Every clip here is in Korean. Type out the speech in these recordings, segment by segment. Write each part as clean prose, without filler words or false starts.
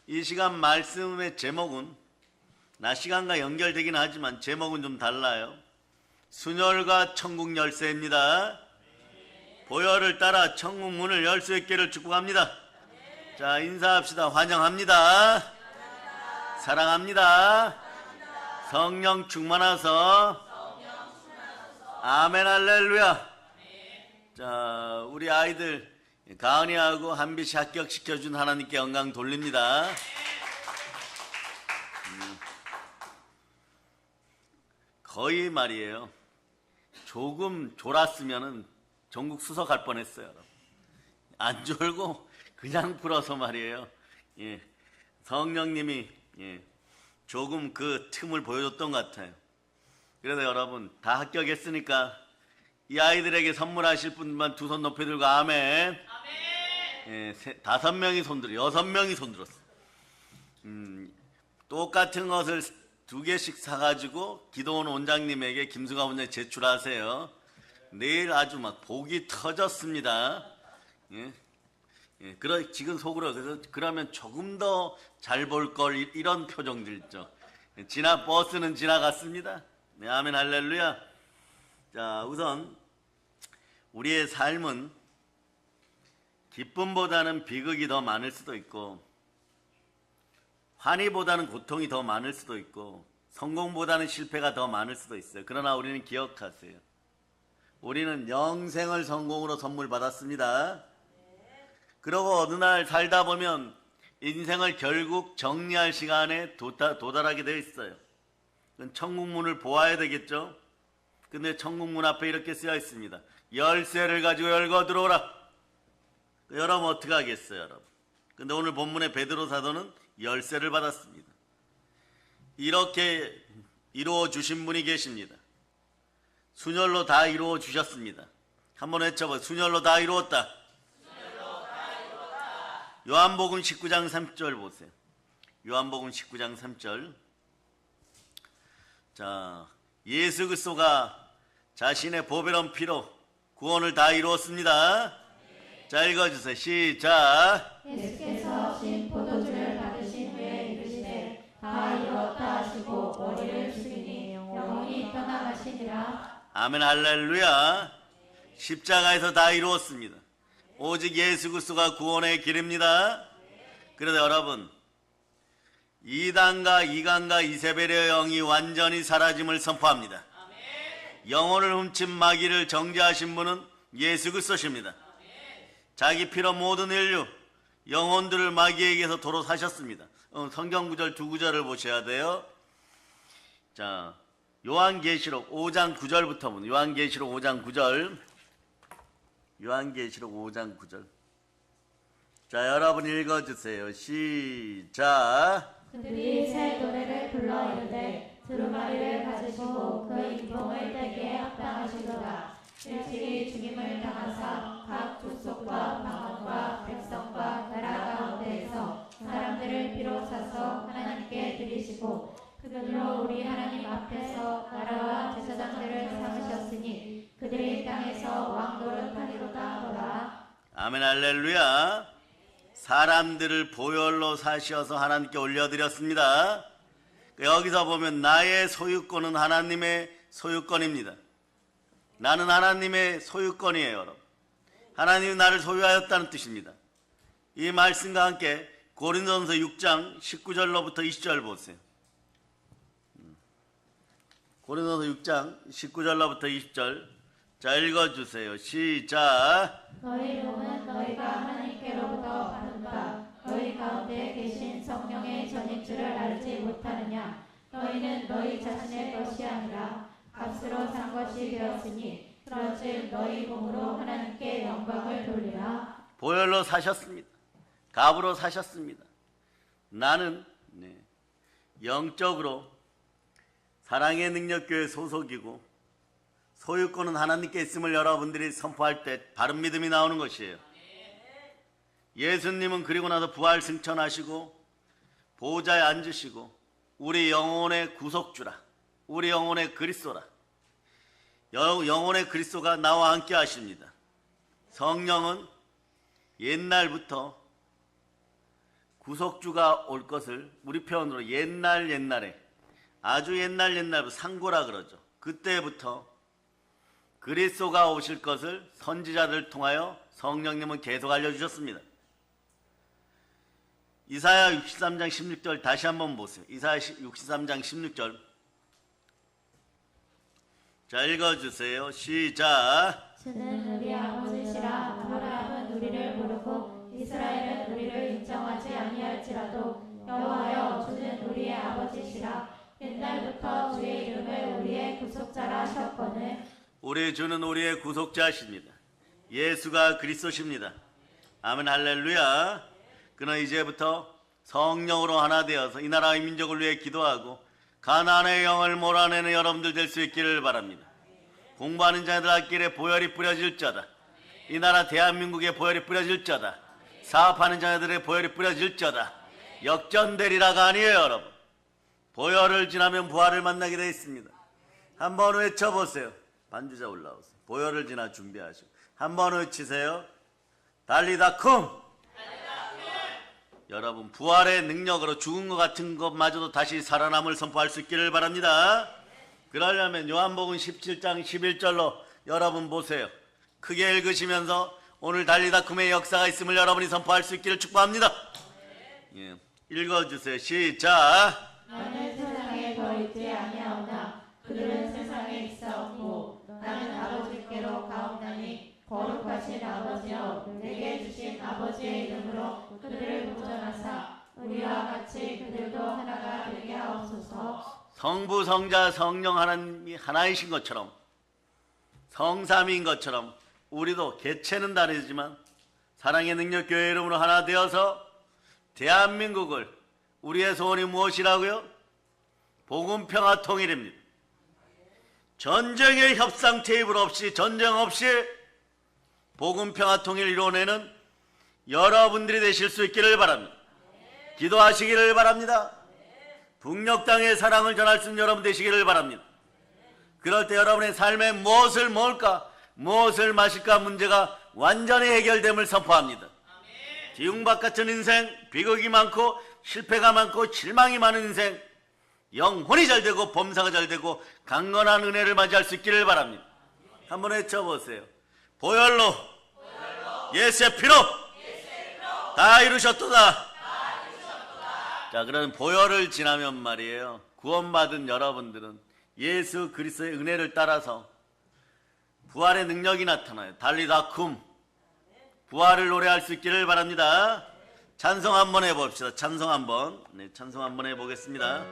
이 시간 말씀의 제목은 낮 시간과 연결되긴 하지만 제목은 좀 달라요. 순혈과 천국 열쇠입니다. 보혈을 따라 천국 문을 열 수 있기를 축복합니다. 자, 인사합시다. 환영합니다. 사랑합니다. 성령 충만하소. 아멘 할렐루야. 자, 우리 아이들 가은이하고 한빛이 합격시켜준 하나님께 영광 돌립니다. 거의 말이에요. 조금 졸았으면은 전국 수석할 뻔했어요. 안 졸고 그냥 풀어서 말이에요. 예, 성령님이 조금 그 틈을 보여줬던 것 같아요. 그래서 여러분 다 합격했으니까 이 아이들에게 선물하실 분만 두 손 높이 들고 아멘. 예, 5명이 손들어, 6명이 손들었어. 똑같은 것을 2개씩 사가지고 기도원 원장님에게 김수가 원장님 제출하세요. 내일 아주 막 복이 터졌습니다. 예. 예, 지금 속으로 그러면 조금 더 잘 볼 걸 이런 표정들 있죠. 버스는 지나갔습니다. 네, 아멘 할렐루야. 자, 우선 우리의 삶은 기쁨보다는 비극이 더 많을 수도 있고, 환희보다는 고통이 더 많을 수도 있고, 성공보다는 실패가 더 많을 수도 있어요. 그러나 우리는 기억하세요. 우리는 영생을 성공으로 선물 받았습니다. 그러고 어느 날 살다 보면 인생을 결국 정리할 시간에 도달하게 되어 있어요. 천국문을 보아야 되겠죠. 근데 천국문 앞에 이렇게 쓰여 있습니다. 열쇠를 가지고 열고 들어오라. 여러분 어떻게 하겠어요, 여러분? 근데 오늘 본문의 베드로 사도는 열쇠를 받았습니다. 이렇게 이루어 주신 분이 계십니다. 순혈로 다 이루어 주셨습니다. 한번 외쳐봐. 순혈로 다 이루었다. 요한복음 19장 3절 보세요. 요한복음 19장 3절. 자, 예수 그리스도가 자신의 보배로운 피로 구원을 다 이루었습니다. 자, 읽어주세요. 시작. 예수께서 신 포도주를 받으신 후에 이르시되 다 이루었다 하시고 머리를 숙이니 영혼이 떠나가시니라. 아멘 할렐루야. 십자가에서 다 이루었습니다. 오직 예수 그리스도가 구원의 길입니다. 그래서 여러분, 이단과 이간과 이세벨의 영이 완전히 사라짐을 선포합니다. 영혼을 훔친 마귀를 정죄하신 분은 예수 그리스도십니다. 자기 피로 모든 인류 영혼들을 마귀에게서 도로 사셨습니다. 성경 구절 2구절을 보셔야 돼요. 자, 요한계시록 5장 9절부터 보면 요한계시록 5장 9절. 요한계시록 5장 9절. 자, 여러분 읽어주세요. 시작. 그들이 새 노래를 불러 이르되 두루마리를 가지시고 그 인봉을 떼기에 합당하시도다. 일찍이 죽임을 당하사 각 족속과 방언과 백성과 나라 가운데에서 사람들을 피로 사서 하나님께 드리시고 그들로 우리 하나님 앞에서 나라와 제사장들을 삼으셨으니 그들이 땅에서 왕노릇 하리로다 하더라. 아멘 할렐루야. 사람들을 보혈로 사셔서 하나님께 올려드렸습니다. 여기서 보면 나의 소유권은 하나님의 소유권입니다. 나는 하나님의 소유권이에요, 여러분. 하나님이 나를 소유하였다는 뜻입니다. 이 말씀과 함께 고린도전서 6장 19절로부터 20절 보세요. 고린도전서 6장 19절로부터 20절. 자, 읽어주세요. 시작. 너희 몸은 너희가 하나님께로부터 받은 바 너희 가운데 계신 성령의 전인 줄을 알지 못하느냐. 너희는 너희 자신의 것이 아니라 값으로 산 것이 되었으니 그런즉 너희 몸으로 하나님께 영광을 돌리라. 보혈로 사셨습니다. 값으로 사셨습니다. 나는 영적으로 사랑의 능력교회 소속이고 소유권은 하나님께 있음을 여러분들이 선포할 때 바른 믿음이 나오는 것이에요. 예수님은 그리고 나서 부활 승천하시고 보좌에 앉으시고 우리 영혼의 구속주라, 우리 영혼의 그리스도라. 영혼의 그리스도가 나와 함께 하십니다. 성령은 옛날부터 구속주가 올 것을 우리 표현으로 옛날에 아주 옛날부터 상고라 그러죠. 그때부터 그리스도가 오실 것을 선지자들을 통하여 성령님은 계속 알려주셨습니다. 이사야 63장 16절 다시 한번 보세요. 이사야 63장 16절. 자, 읽어주세요. 시작. 주는 우리 아버지시라. 아브라함은 우리를 모르고 이스라엘은 우리를 인정하지 아니할지라도 여호와여 주는 우리의 아버지시라. 옛날부터 주의 이름을 우리의 구속자라 하셨거늘. 우리 주는 우리의 구속자십니다. 예수가 그리스도십니다. 아멘 할렐루야. 그는 이제부터 성령으로 하나 되어서 이 나라의 민족을 위해 기도하고 가나안의 영을 몰아내는 여러분들 될 수 있기를 바랍니다. 공부하는 자들 길에 보혈이 뿌려질 자다. 이 나라 대한민국에 보혈이 뿌려질 자다. 사업하는 자들의 보혈이 뿌려질 자다. 역전되리라가 아니에요, 여러분. 보혈을 지나면 부활을 만나게 되어 있습니다. 한번 외쳐보세요. 반주자 올라오세요. 보혈을 지나 준비하시고 한번 외치세요. 달리다 쿰. 여러분, 부활의 능력으로 죽은 것 같은 것마저도 다시 살아남을 선포할 수 있기를 바랍니다. 그러려면 요한복음 17장 11절로 여러분 보세요. 크게 읽으시면서 오늘 달리다 쿰의 역사가 있음을 여러분이 선포할 수 있기를 축복합니다. 예, 읽어주세요. 시작. 나는 세상에 더 있지 아니하오나 그들은 세상에 있사옵고 나는 아버지께로 가옵나니 거룩하신 아버지여 내게 주신 아버지의 이름으로 그들을 보존하사 우리와 같이 그들도 하나가 되게 하옵소서. 성부, 성자, 성령 하나님이 하나이신 것처럼 성삼위인 것처럼 우리도 개체는 다르지만 사랑의 능력 교회 이름으로 하나 되어서 대한민국을 우리의 소원이 무엇이라고요? 복음, 평화, 통일입니다. 전쟁의 협상 테이블 없이 전쟁 없이 복음, 평화, 통일 이뤄내는 여러분들이 되실 수 있기를 바랍니다. 기도하시기를 바랍니다. 북녘 땅의 사랑을 전할 수 있는 여러분 되시기를 바랍니다. 그럴 때 여러분의 삶에 무엇을 먹을까, 무엇을 마실까 문제가 완전히 해결됨을 선포합니다. 기웅박 같은 인생, 비극이 많고 실패가 많고 실망이 많은 인생, 영혼이 잘 되고 범사가 잘 되고 강건한 은혜를 맞이할 수 있기를 바랍니다. 한번 외쳐보세요. 보혈로 예수의 피로 다 이루셨도다. 자, 그런 보혈을 지나면 말이에요, 구원받은 여러분들은 예수 그리스도의 은혜를 따라서 부활의 능력이 나타나요. 달리다 쿰, 부활을 노래할 수 있기를 바랍니다. 찬송 한번 해봅시다. 찬송 한번. 네, 찬송 한번 해보겠습니다.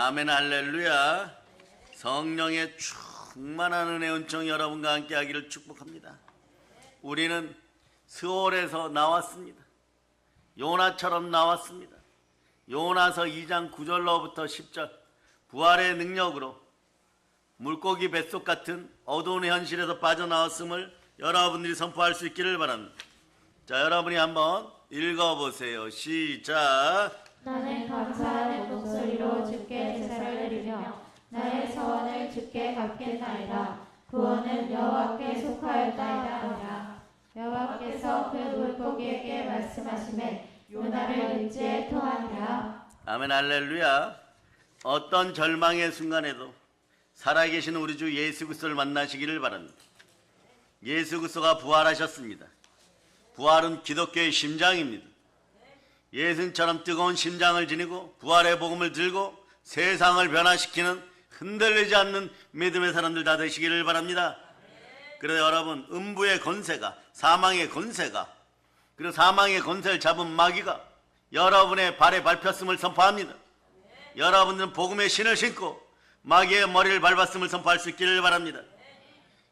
아멘 할렐루야. 성령의 충만한 은혜 은총 여러분과 함께 하기를 축복합니다. 우리는 스올에서 나왔습니다. 요나처럼 나왔습니다. 요나서 2장 9절로부터 10절 부활의 능력으로 물고기 뱃속 같은 어두운 현실에서 빠져나왔음을 여러분들이 선포할 수 있기를 바랍니다. 자, 여러분이 한번 읽어보세요. 시작. 나는 감사하는 목소리로 주께 제사를 드리며 나의 서원을 주께 갚겠나이다. 구원은 여호와께 속하였나이다 하니라. 여호와께서 그 물고기에게 말씀하시매 요나를 육지에 토하니라. 아멘 할렐루야. 어떤 절망의 순간에도 살아계신 우리 주 예수 그리스도를 만나시기를 바랍니다. 예수 그리스도가 부활하셨습니다. 부활은 기독교의 심장입니다. 예수님처럼 뜨거운 심장을 지니고 부활의 복음을 들고 세상을 변화시키는 흔들리지 않는 믿음의 사람들 다 되시기를 바랍니다. 그래서 여러분, 음부의 권세가, 사망의 권세가, 그리고 사망의 권세를 잡은 마귀가 여러분의 발에 밟혔음을 선포합니다. 여러분들은 복음의 신을 신고 마귀의 머리를 밟았음을 선포할 수 있기를 바랍니다.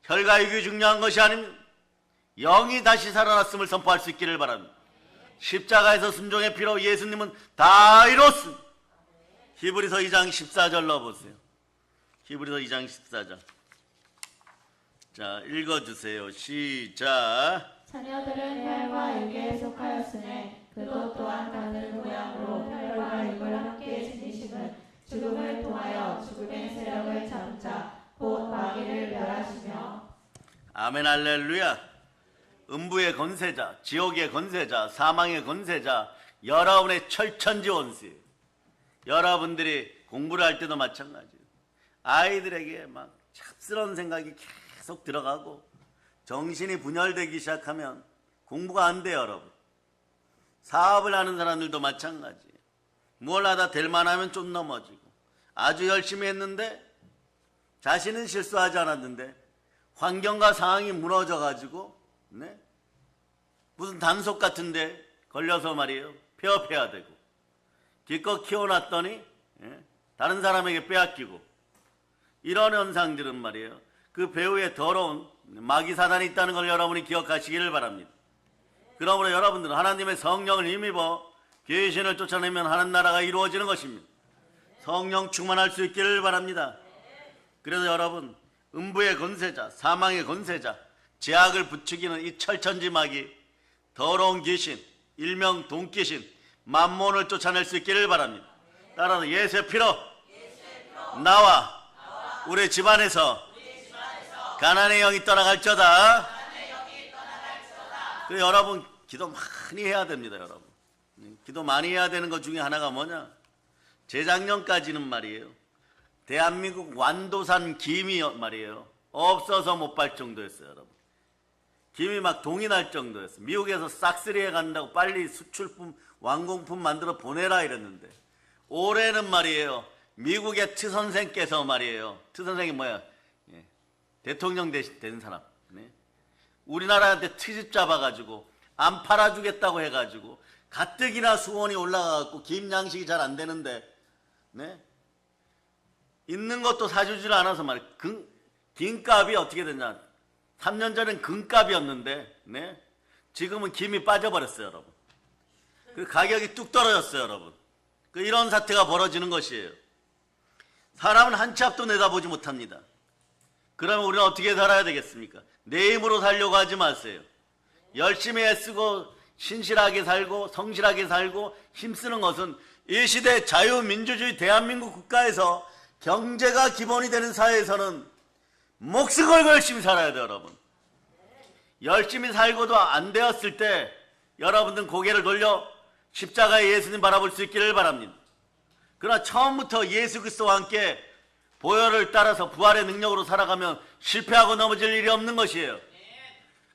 혈과육이 중요한 것이 아닙니다. 영이 다시 살아났음을 선포할 수 있기를 바랍니다. 십자가에서 순종의 피로 예수님은 다 이뤘습니다. 히브리서 2장 14절 넣어보세요. 히브리서 2장 14절. 자, 읽어주세요. 시작. 자녀들은 혈과 육에 속하였으니 그도 또한 같은 모양으로 혈과 육을 함께 지니심은 죽음을 통하여 죽음의 세력을 잡은 자 곧 마귀를 멸하시며. 아멘 할렐루야. 음부의 권세자, 지옥의 권세자, 사망의 권세자, 여러분의 철천지 원수예요. 여러분들이 공부를 할 때도 마찬가지예요. 아이들에게 막 잡스러운 생각이 계속 들어가고 정신이 분열되기 시작하면 공부가 안 돼요, 여러분. 사업을 하는 사람들도 마찬가지예요. 뭘 하다 될 만하면 좀 넘어지고 아주 열심히 했는데 자신은 실수하지 않았는데 환경과 상황이 무너져가지고 네? 무슨 단속 같은데 걸려서 말이에요. 폐업해야 되고 기껏 키워놨더니 다른 사람에게 빼앗기고 이런 현상들은 말이에요. 그 배후에 더러운 마귀 사단이 있다는 걸 여러분이 기억하시기를 바랍니다. 그러므로 여러분들은 하나님의 성령을 힘입어 귀신을 쫓아내면 하나님 나라가 이루어지는 것입니다. 성령 충만할 수 있기를 바랍니다. 그래서 여러분, 음부의 권세자, 사망의 권세자, 제약을 부추기는 이 철천지 마귀, 더러운 귀신, 일명 돈귀신, 만몬을 쫓아낼 수 있기를 바랍니다. 따라서 예수의 피로 나와 우리 집안에서 가난의 영이 떠나갈지어다. 그래서 여러분 기도 많이 해야 됩니다. 여러분 기도 많이 해야 되는 것 중에 하나가 뭐냐, 재작년까지는 말이에요, 대한민국 완도산 김이 말이에요 없어서 못 팔 정도였어요. 여러분 김이 막 동이 날 정도였어요. 미국에서 싹쓸이해 간다고 빨리 수출품 완공품 만들어 보내라 이랬는데 올해는 말이에요, 미국의 트 선생께서 말이에요, 트 선생이 뭐야, 대통령 된 사람, 우리나라한테 트집 잡아가지고 안 팔아주겠다고 해가지고 가뜩이나 수원이 올라가갖고 김 양식이 잘 안 되는데 있는 것도 사주질 않아서 말이에요. 김값이 어떻게 됐냐, 3년 전엔 금값이었는데 지금은 김이 빠져버렸어요. 여러분 그 가격이 뚝 떨어졌어요. 여러분 이런 사태가 벌어지는 것이에요. 사람은 한 치 앞도 내다보지 못합니다. 그러면 우리는 어떻게 살아야 되겠습니까? 내 힘으로 살려고 하지 마세요. 열심히 애쓰고 신실하게 살고 성실하게 살고 힘쓰는 것은 이 시대 자유민주주의 대한민국 국가에서 경제가 기본이 되는 사회에서는 목숨 걸고 열심히 살아야 돼요. 여러분 열심히 살고도 안 되었을 때 여러분들은 고개를 돌려 십자가의 예수님 바라볼 수 있기를 바랍니다. 그러나 처음부터 예수 그리스도와 함께 보혈을 따라서 부활의 능력으로 살아가면 실패하고 넘어질 일이 없는 것이에요.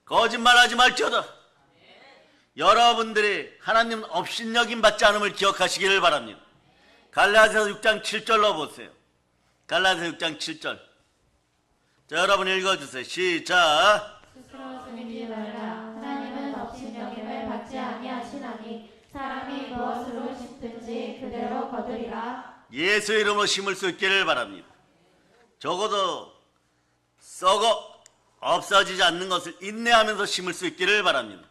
거짓말하지 말지어다. 여러분들이 하나님 업신여김 받지 않음을 기억하시기를 바랍니다. 갈라디아서 6장 7절로 보세요. 갈라디아서 6장 7절. 자, 여러분 읽어주세요. 시작. 스스로 숨기지 말라. 하나님은 업신여김을 받지 아니하시나니 사람이 무엇으로 심든지 그대로 거두리라. 예수 이름으로 심을 수 있기를 바랍니다. 적어도 썩어 없어지지 않는 것을 인내하면서 심을 수 있기를 바랍니다.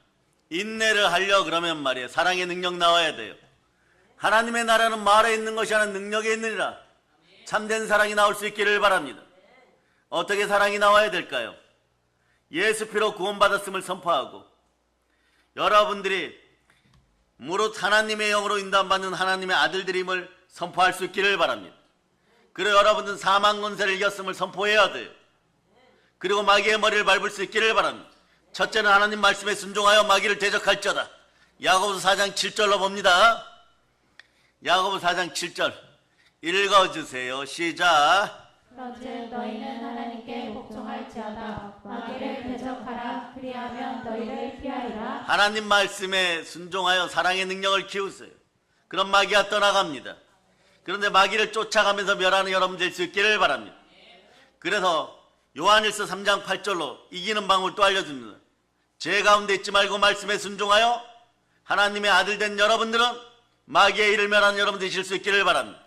인내를 하려 그러면 말이에요, 사랑의 능력 나와야 돼요. 하나님의 나라는 말에 있는 것이 아니라 능력에 있느니라. 참된 사랑이 나올 수 있기를 바랍니다. 어떻게 사랑이 나와야 될까요? 예수 피로 구원받았음을 선포하고 여러분들이 무릇 하나님의 영으로 인도받는 하나님의 아들들임을 선포할 수 있기를 바랍니다. 그리고 여러분들은 사망 권세를 이겼음을 선포해야 돼요. 그리고 마귀의 머리를 밟을 수 있기를 바랍니다. 첫째는 하나님 말씀에 순종하여 마귀를 대적할지어다. 야고보서 4장 7절로 봅니다. 야고보서 4장 7절 읽어주세요. 시작. 그런즉 너희는 하나님께 복종할지어다. 마귀를 대적하라. 그리하면 너희를 피하리라. 하나님 말씀에 순종하여 사랑의 능력을 키우세요. 그럼 마귀가 떠나갑니다. 그런데 마귀를 쫓아가면서 멸하는 여러분 될 수 있기를 바랍니다. 그래서 요한일서 3장 8절로 이기는 방법을 또 알려줍니다. 죄 가운데 있지 말고 말씀에 순종하여 하나님의 아들 된 여러분들은 마귀의 일을 멸하는 여러분 되실 수 있기를 바랍니다.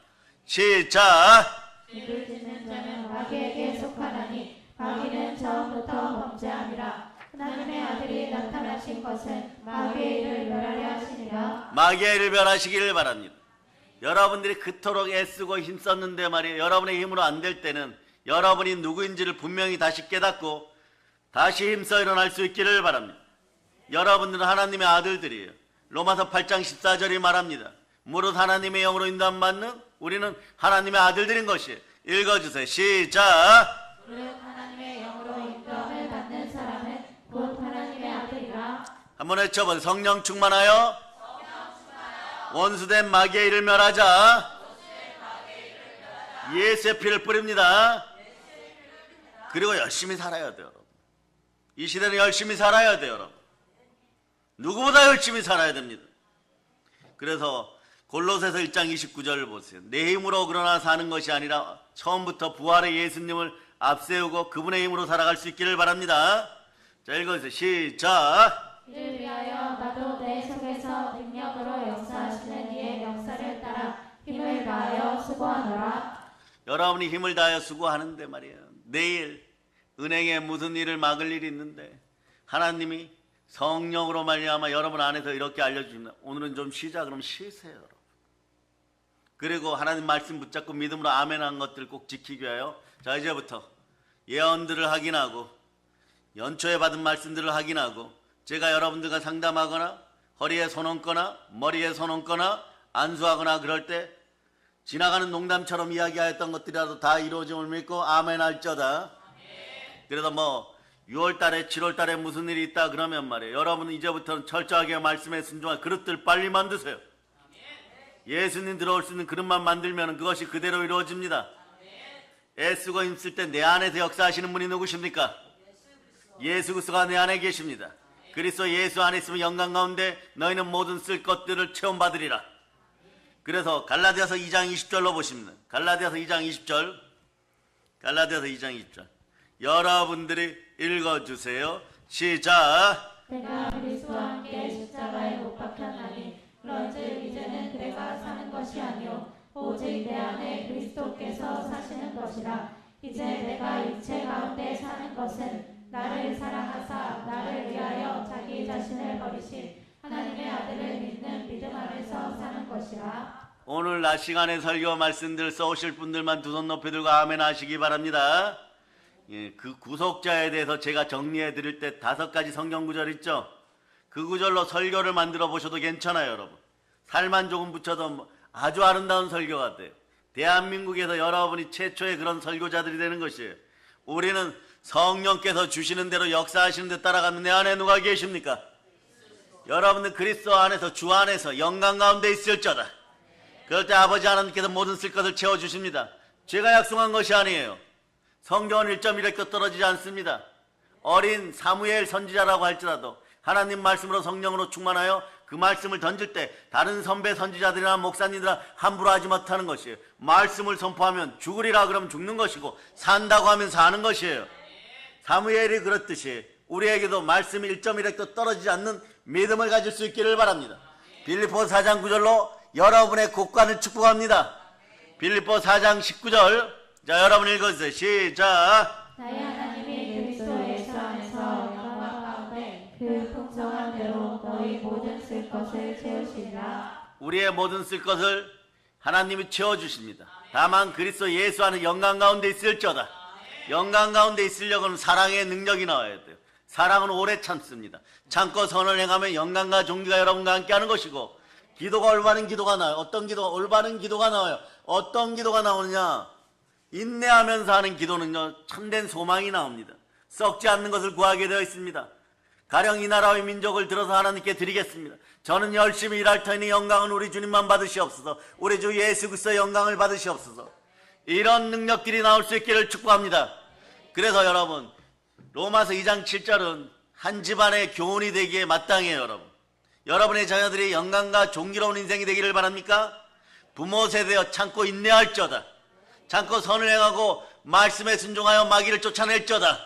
시작. 죄를 짓는 자는 마귀에게 속하나니 마귀는 처음부터 범죄함이라. 하나님의 아들이 나타나신 것은 마귀의 일을 멸하려 하시니라. 마귀의 일을 멸하시기를 바랍니다. 여러분들이 그토록 애쓰고 힘썼는데 말이에요. 여러분의 힘으로 안 될 때는 여러분이 누구인지를 분명히 다시 깨닫고 다시 힘써 일어날 수 있기를 바랍니다. 여러분들은 하나님의 아들들이에요. 로마서 8장 14절이 말합니다. 무릇 하나님의 영으로 인도받는 우리는 하나님의 아들들인 것이에요. 읽어주세요. 시작. 무릇 하나님의 영으로 인도함을 받는 사람은 곧 하나님의 아들이라. 한번 외쳐보세요. 성령 충만하여 원수된 마귀의 일을 멸하자. 예수의 피를 뿌립니다. 그리고 열심히 살아야 돼요, 여러분. 이 시대는 열심히 살아야 돼요, 여러분. 누구보다 열심히 살아야 됩니다. 그래서 골로새서 1장 29절을 보세요. 내 힘으로 그러나 사는 것이 아니라 처음부터 부활의 예수님을 앞세우고 그분의 힘으로 살아갈 수 있기를 바랍니다. 자, 읽어주세요. 시작. 이를 위하여 나도 내 속에서 능력으로 역사하시는 이의 역사를 따라 힘을 다하여 수고하노라. 여러분이 힘을 다하여 수고하는데 말이에요. 내일 은행에 무슨 일을 막을 일이 있는데 하나님이 성령으로 말미암아 여러분 안에서 이렇게 알려주십니다. 오늘은 좀 쉬자. 그럼 쉬세요, 여러분. 그리고 하나님 말씀 붙잡고 믿음으로 아멘한 것들 꼭 지키기 위하여 자, 이제부터 예언들을 확인하고 연초에 받은 말씀들을 확인하고 제가 여러분들과 상담하거나 허리에 손 얹거나 머리에 손 얹거나 안수하거나 그럴 때 지나가는 농담처럼 이야기하였던 것들이라도 다 이루어짐을 믿고 아멘 할지어다. 그래서 뭐 6월달에 7월달에 무슨 일이 있다 그러면 말이에요. 여러분은 이제부터는 철저하게 말씀에 순종할 그릇들 빨리 만드세요. 예수님 들어올 수 있는 그릇만 만들면 그것이 그대로 이루어집니다. 애쓰고 힘쓸 때 내 안에서 역사하시는 분이 누구십니까? 예수 그리스도가 내 안에 계십니다. 그리스도 예수 안에 있으면 영광 가운데 너희는 모든 쓸 것들을 체험받으리라. 그래서 갈라디아서 2장 20절로 보십니다. 갈라디아서 2장 20절. 갈라디아서 2장 20절. 여러분들이 읽어주세요. 시작. 내가 그리스도와 함께 십자가에 못 박혔나니 그런즉 이제는 내가 사는 것이 아니요 오직 내 안에 그리스도께서 사시는 것이라. 이제 내가 육체 가운데 사는 것은 나를 사랑하사 나를 위하여 자기 자신을 버리신 하나님의 아들을 믿는 믿음 안에서 사는 것이라. 오늘 낮 시간에 설교 말씀들 써오실 분들만 두 손 높이 들고 아멘 하시기 바랍니다. 예, 그 구속자에 대해서 제가 정리해 드릴 때 5가지 성경 구절 있죠. 그 구절로 설교를 만들어 보셔도 괜찮아요, 여러분. 살만 조금 붙여도 아주 아름다운 설교가 돼요. 대한민국에서 여러분이 최초의 그런 설교자들이 되는 것이에요. 우리는 성령께서 주시는 대로 역사하시는 데 따라가는 내 안에 누가 계십니까? 여러분들 그리스도 안에서 주 안에서 영광 가운데 있을지어다. 그럴 때 아버지 하나님께서 모든 쓸 것을 채워주십니다. 제가 약속한 것이 아니에요. 성경은 1.1획도 떨어지지 않습니다. 어린 사무엘 선지자라고 할지라도 하나님 말씀으로 성령으로 충만하여 그 말씀을 던질 때 다른 선배 선지자들이나 목사님들아 함부로 하지 못하는 것이에요. 말씀을 선포하면 죽으리라 그러면 죽는 것이고 산다고 하면 사는 것이에요. 사무엘이 그렇듯이 우리에게도 말씀이 1.1획도 떨어지지 않는 믿음을 가질 수 있기를 바랍니다. 빌립보서 4장 9절로 여러분의 곳간을 축복합니다. 빌립보서 4장 19절. 자, 여러분 읽어주세요. 시작. 나의 하나님이 그리스도 예수 안에서 영광 가운데 그 풍성한 대로 너희 모든 쓸 것을 채우시리라. 우리의 모든 쓸 것을 하나님이 채워주십니다. 다만 그리스도 예수 안에 영광 가운데 있을지어다. 영광 가운데 있으려고는 사랑의 능력이 나와야 돼요. 사랑은 오래 참습니다. 참고 선을 행하면 영광과 존귀가 여러분과 함께 하는 것이고 기도가 올바른 기도가 나와요. 어떤 기도가 올바른 기도가 나와요. 어떤 기도가 나오느냐? 인내하면서 하는 기도는요, 참된 소망이 나옵니다. 썩지 않는 것을 구하게 되어 있습니다. 가령 이 나라의 민족을 들어서 하나님께 드리겠습니다. 저는 열심히 일할 터니 영광은 우리 주님만 받으시옵소서. 우리 주 예수 그리스도의 영광을 받으시옵소서. 이런 능력들이 나올 수 있기를 축복합니다. 그래서 여러분, 로마서 2장 7절은 한 집안의 교훈이 되기에 마땅해요. 여러분의 자녀들이 영광과 존귀로운 인생이 되기를 바랍니까? 부모 세대여 참고 인내할저다. 참고 선을 행하고 말씀에 순종하여 마귀를 쫓아낼저다.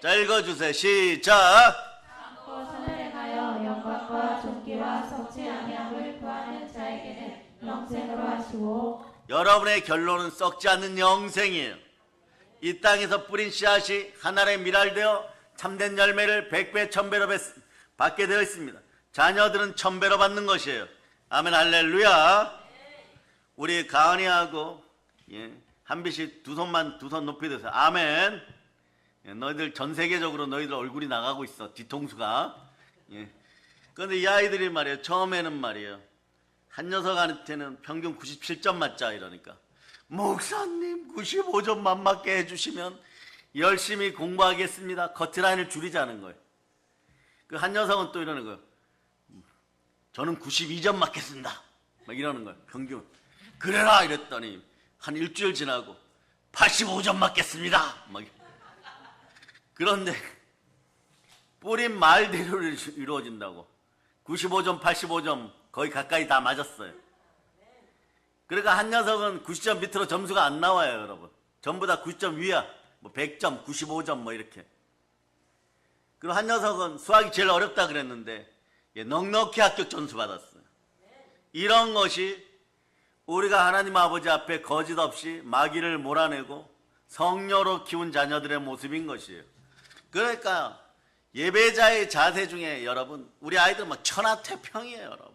자, 읽어주세요. 시작. 참고 선을 행하여 영광과 존귀와 썩지 아니함을 구하는 자에게는 영생으로 하시고. 여러분의 결론은 썩지 않는 영생이에요. 이 땅에서 뿌린 씨앗이 하늘에 미랄되어 참된 열매를 100배 1000배로 받게 되어 있습니다. 자녀들은 1000배로 받는 것이에요. 아멘. 할렐루야. 우리 가은이하고 한비씨 두 손 높이 드세요. 아멘. 너희들 전 세계적으로 너희들 얼굴이 나가고 있어. 뒤통수가. 그런데 이 아이들이 말이에요. 처음에는 말이에요. 한 녀석한테는 평균 97점 맞자 이러니까, 목사님 95점만 맞게 해주시면 열심히 공부하겠습니다. 커트라인을 줄이자는 거예요. 그 한 녀석은 또 이러는 거예요. 저는 92점 맞겠습니다. 막 이러는 거예요. 평균. 그래라 이랬더니 한 일주일 지나고 85점 맞겠습니다. 막. 그런데 뿌린 말대로 이루어진다고 95점 85점 거의 가까이 다 맞았어요. 그러니까 한 녀석은 90점 밑으로 점수가 안 나와요. 여러분, 전부 다 90점 위야. 뭐 100점 95점 뭐 이렇게. 그리고 한 녀석은 수학이 제일 어렵다 그랬는데 넉넉히 합격 점수 받았어요. 이런 것이 우리가 하나님 아버지 앞에 거짓 없이 마귀를 몰아내고 성녀로 키운 자녀들의 모습인 것이에요. 그러니까 예배자의 자세 중에 여러분, 우리 아이들 뭐 천하태평이에요. 여러분,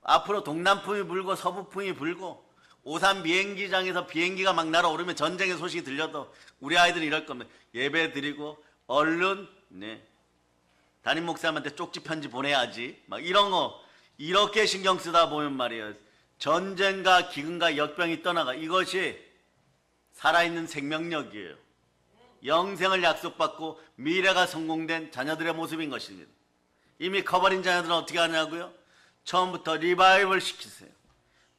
앞으로 동남풍이 불고 서부풍이 불고 오산 비행기장에서 비행기가 막 날아오르면 전쟁의 소식이 들려도 우리 아이들은 이럴 겁니다. 예배 드리고 얼른 담임 목사님한테 쪽지 편지 보내야지 막 이런 거 이렇게 신경 쓰다 보면 말이에요, 전쟁과 기근과 역병이 떠나가. 이것이 살아있는 생명력이에요. 영생을 약속받고 미래가 성공된 자녀들의 모습인 것입니다. 이미 커버린 자녀들은 어떻게 하냐고요? 처음부터 리바이벌 시키세요.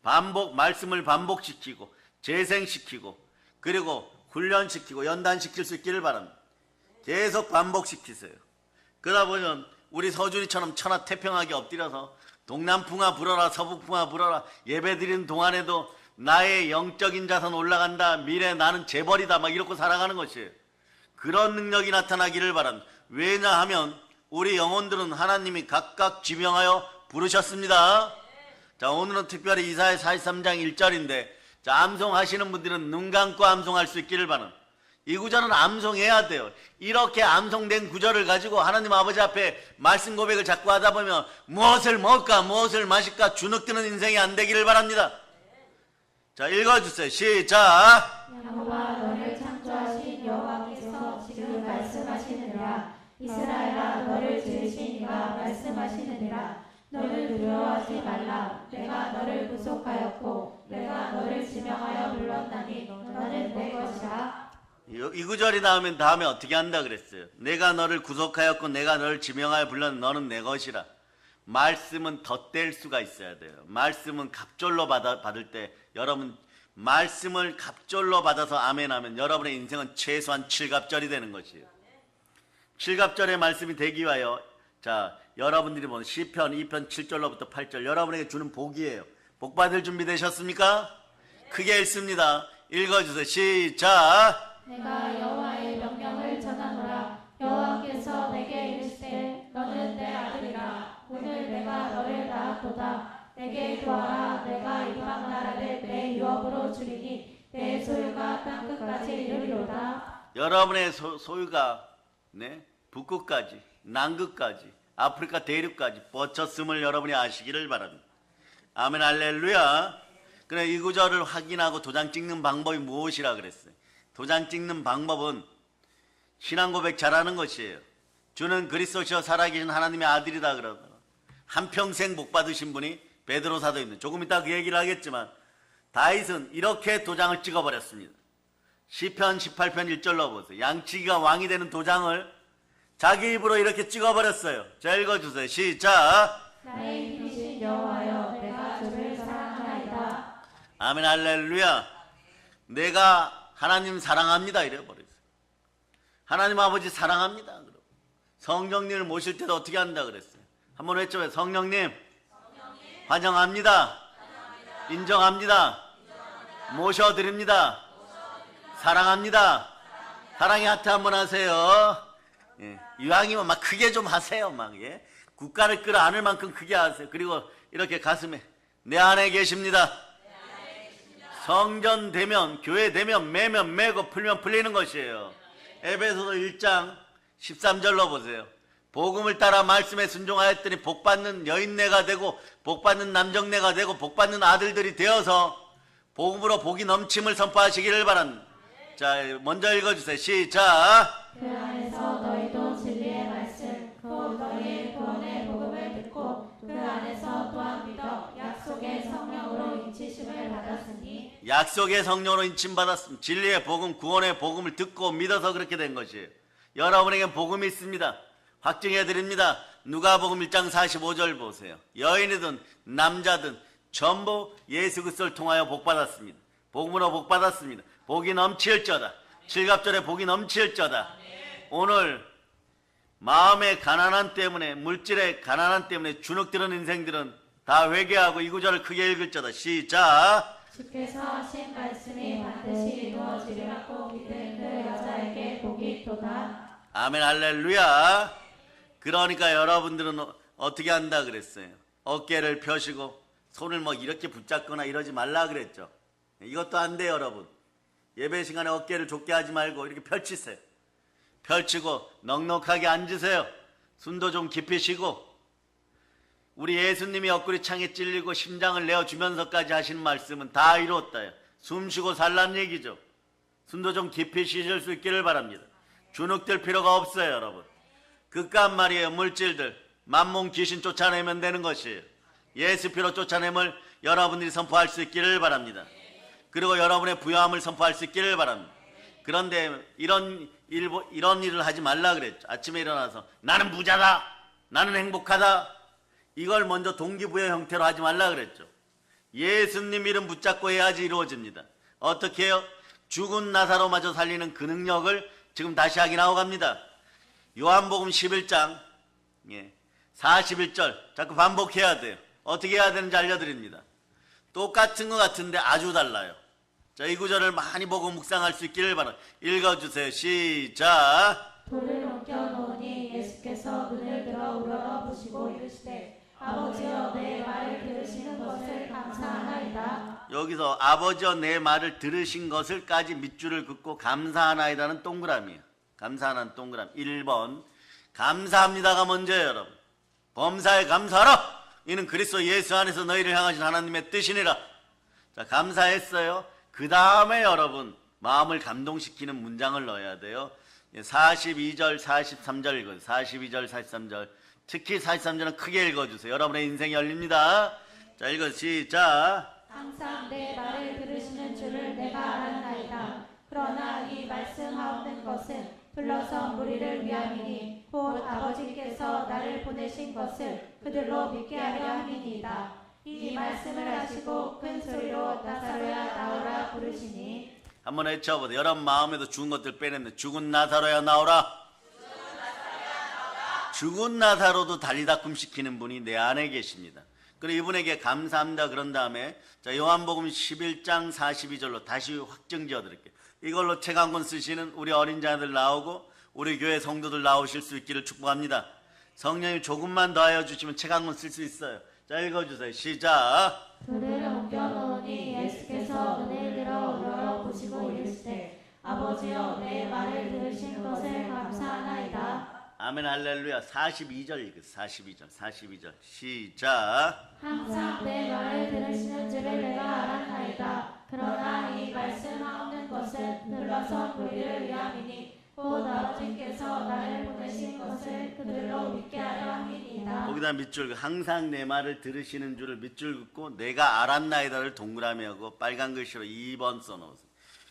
말씀을 반복시키고 재생시키고 그리고 훈련시키고 연단시킬 수 있기를 바랍니다. 계속 반복시키세요. 그러다 보면 우리 서준이처럼 천하태평하게 엎드려서 동남풍아 불어라 서북풍아 불어라, 예배 드리는 동안에도 나의 영적인 자산 올라간다, 미래 나는 재벌이다 막 이러고 살아가는 것이에요. 그런 능력이 나타나기를 바랍니다. 왜냐하면 우리 영혼들은 하나님이 각각 지명하여 부르셨습니다. 자, 오늘은 특별히 이사야 43장 1절인데, 자, 암송하시는 분들은 눈 감고 암송할 수 있기를 바랍니다. 이 구절은 암송해야 돼요. 이렇게 암송된 구절을 가지고 하나님 아버지 앞에 말씀 고백을 자꾸 하다 보면 무엇을 먹을까 무엇을 마실까 주눅드는 인생이 안 되기를 바랍니다. 자, 읽어주세요. 시작. 여호와 너를 창조하신 여호와께서 지금 말씀하시느니라. 이스라엘아 너를 지으신 이가 말씀하시느니라. 너를 두려워하지 말라. 내가 너를 구속하였고 내가 너를 지명하여 불렀나니 너는 내 것이라. 이 구절이 나오면 다음에 어떻게 한다 그랬어요? 내가 너를 구속하였고 내가 너를 지명하여 불렀는 너는 내 것이라. 말씀은 덧댈 수가 있어야 돼요. 말씀은 갑절로 받을 때 여러분 말씀을 갑절로 받아서 아멘하면 여러분의 인생은 최소한 7갑절이 되는 것이에요. 7갑절의 말씀이 되기 위하여, 자, 여러분들이 보는 시편 2편 7절로부터 8절 여러분에게 주는 복이에요. 복 받을 준비 되셨습니까? 크게 읽습니다. 읽어주세요. 시작. 내가 여호와의 명령을 전하노라. 여호와께서 내게 이르시되 너는 내 아들이라. 오늘 내가 너를 낳았도다. 내게 구하라. 내가 이방 나라를 내 유업으로 주리니 내 소유가 땅 끝까지 이르리로다. 여러분의 소유가 북극까지 남극까지 아프리카 대륙까지 뻗쳤음을 여러분이 아시기를 바랍니다. 아멘. 할렐루야. 그래, 이 구절을 확인하고 도장 찍는 방법이 무엇이라 그랬어요? 도장 찍는 방법은 신앙 고백 잘하는 것이에요. 주는 그리스도시여 살아계신 하나님의 아들이다 그러더라. 한평생 복 받으신 분이 베드로 사도입니다. 조금 이따 그 얘기를 하겠지만 다윗은 이렇게 도장을 찍어버렸습니다. 시편 18편 1절로 보세요. 양치기가 왕이 되는 도장을 자기 입으로 이렇게 찍어버렸어요. 자, 읽어주세요. 시작. 나의 힘이신 여호와여, 내가 주를 사랑하나이다. 아멘, 할렐루야. 내가 하나님 사랑합니다 이래 버렸어요. 하나님 아버지 사랑합니다. 성령님을 모실 때도 어떻게 한다 그랬어요? 한번 외쳐봐요. 성령님, 환영합니다. 인정합니다. 모셔드립니다. 사랑합니다. 사랑의 하트 한번 하세요. 예, 이왕이면 막 크게 좀 하세요. 막 예. 국가를 끌어안을 만큼 크게 하세요. 그리고 이렇게 가슴에 내 안에 계십니다. 성전 되면, 교회 되면, 매면 매고 풀면 풀리는 것이에요. 에베소서 1장 13절로 보세요. 복음을 따라 말씀에 순종하였더니 복받는 여인네가 되고 복받는 남정네가 되고 복받는 아들들이 되어서 복음으로 복이 넘침을 선포하시기를 바랍니다. 자, 먼저 읽어주세요. 시작. 그 안에서 너희도 진리의 말씀, 곧 너희의 구원의 복음을 듣고 그 안에서 또한 믿어 약속의 성령으로 인치심을 받았으니. 약속의 성령으로 인침받았습니다. 진리의 복음, 구원의 복음을 듣고 믿어서 그렇게 된 것이에요. 여러분에겐 복음이 있습니다. 확증해 드립니다. 누가복음 1장 45절 보세요. 여인이든 남자든 전부 예수 그리스도를 통하여 복받았습니다. 복음으로 복받았습니다. 복이 넘칠저다. 칠갑절에 복이 넘칠저다. 오늘 마음의 가난함 때문에, 물질의 가난함 때문에 주눅들은 인생들은 다 회개하고 이 구절을 크게 읽을저다. 시작. 주께서 하신 말씀이 반드시 이루어지리라고 믿는 그 여자에게 복이 있도다. 아멘, 할렐루야. 그러니까 여러분들은 어떻게 한다 그랬어요? 어깨를 펴시고 손을 뭐 이렇게 붙잡거나 이러지 말라 그랬죠. 이것도 안 돼요, 여러분. 예배 시간에 어깨를 좁게 하지 말고 이렇게 펼치세요. 펼치고 넉넉하게 앉으세요. 숨도 좀 깊이 쉬고. 우리 예수님이 옆구리 창에 찔리고 심장을 내어주면서까지 하신 말씀은 다 이루었다요. 숨 쉬고 살란 얘기죠. 숨도 좀 깊이 쉬실 수 있기를 바랍니다. 주눅들 필요가 없어요, 여러분. 그깟 말이에요. 물질들, 만몬 귀신 쫓아내면 되는 것이에요. 예수 피로 쫓아냄을 여러분들이 선포할 수 있기를 바랍니다. 그리고 여러분의 부요함을 선포할 수 있기를 바랍니다. 그런데 이런 일을 하지 말라 그랬죠. 아침에 일어나서 나는 부자다, 나는 행복하다, 이걸 먼저 동기부여 형태로 하지 말라 그랬죠. 예수님 이름 붙잡고 해야지 이루어집니다. 어떻게 해요? 죽은 나사로마저 살리는 그 능력을 지금 다시 확인하고 갑니다. 요한복음 11장 41절 자꾸 반복해야 돼요. 어떻게 해야 되는지 알려드립니다. 똑같은 것 같은데 아주 달라요. 자, 이 구절을 많이 보고 묵상할 수 있기를 바랍니다. 읽어주세요. 시작. 돌을 옮겨 놓으니 예수께서 눈을 들어 우러러보시고 이르시되 아버지여, 내 말을 들으시는 것을 감사하나이다. 여기서 아버지여 내 말을 들으신 것을까지 밑줄을 긋고 감사하나이다는 동그라미예요. 감사하는 동그라미. 1번 감사합니다가 먼저예요, 여러분. 범사에 감사하라. 이는 그리스도 예수 안에서 너희를 향하신 하나님의 뜻이니라. 자, 감사했어요. 그 다음에 여러분 마음을 감동시키는 문장을 넣어야 돼요. 42절 43절 읽어요. 42절 43절 특히 43절은 크게 읽어주세요. 여러분의 인생이 열립니다. 자, 읽어 시작. 항상 내 말을 들으시는 줄을 내가 알았나이다. 그러나 이 말씀하옵는 것은 불러서 무리를 위함이니 곧 아버지께서 나를 보내신 것을 그들로 믿게 하려 함이니이다. 이 말씀을 하시고 큰 소리로 나사로야 나오라 부르시니. 한번 외쳐보세요. 여러분 마음에도 죽은 것들 빼냈네. 죽은 나사로야 나오라. 죽은 나사로도 달리다쿰 시키는 분이 내 안에 계십니다. 그리고 이분에게 감사합니다 그런 다음에 자, 요한복음 11장 42절로 다시 확정 지어드릴게요. 이걸로 책 한 권 쓰시는 우리 어린 자들 나오고 우리 교회 성도들 나오실 수 있기를 축복합니다. 성령이 조금만 더 하여 주시면 책 한 권 쓸 수 있어요. 자, 읽어주세요. 시작. 돌을 옮겨 놓으니 예수께서 눈을 들어 우러러보시고 이르시되 아버지여, 내 말을 들으신 것을 감사하나이다. 아멘, 할렐루야. 42절 읽으세요. 42절 시작. 항상 내 말을 들으시는 줄을 내가 알았나이다. 그러나 이 말씀하옵는 것은 불러서 무리를 위함이니 곧 아버지께서 나를 보내신 것을 그들로 믿게 하려 함이니이다. 거기다 밑줄 항상 내 말을 들으시는 줄을 밑줄 긋고 내가 알았나이다를 동그라미 하고 빨간 글씨로 2번 써놓으세요.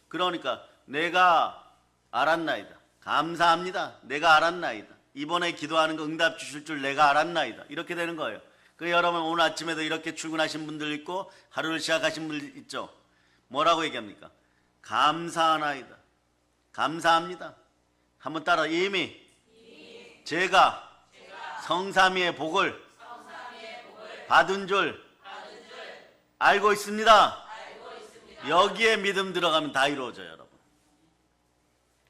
그러니까 내가 알았나이다. 감사합니다. 내가 알았나이다. 이번에 기도하는 거 응답 주실 줄 내가 알았나이다. 이렇게 되는 거예요. 그 여러분 오늘 아침에도 이렇게 출근하신 분들 있고 하루를 시작하신 분들 있죠. 뭐라고 얘기합니까? 감사하나이다. 감사합니다. 한번 따라 이미 제가 성삼위의 복을 받은 줄 알고 있습니다. 여기에 믿음 들어가면 다 이루어져요, 여러분.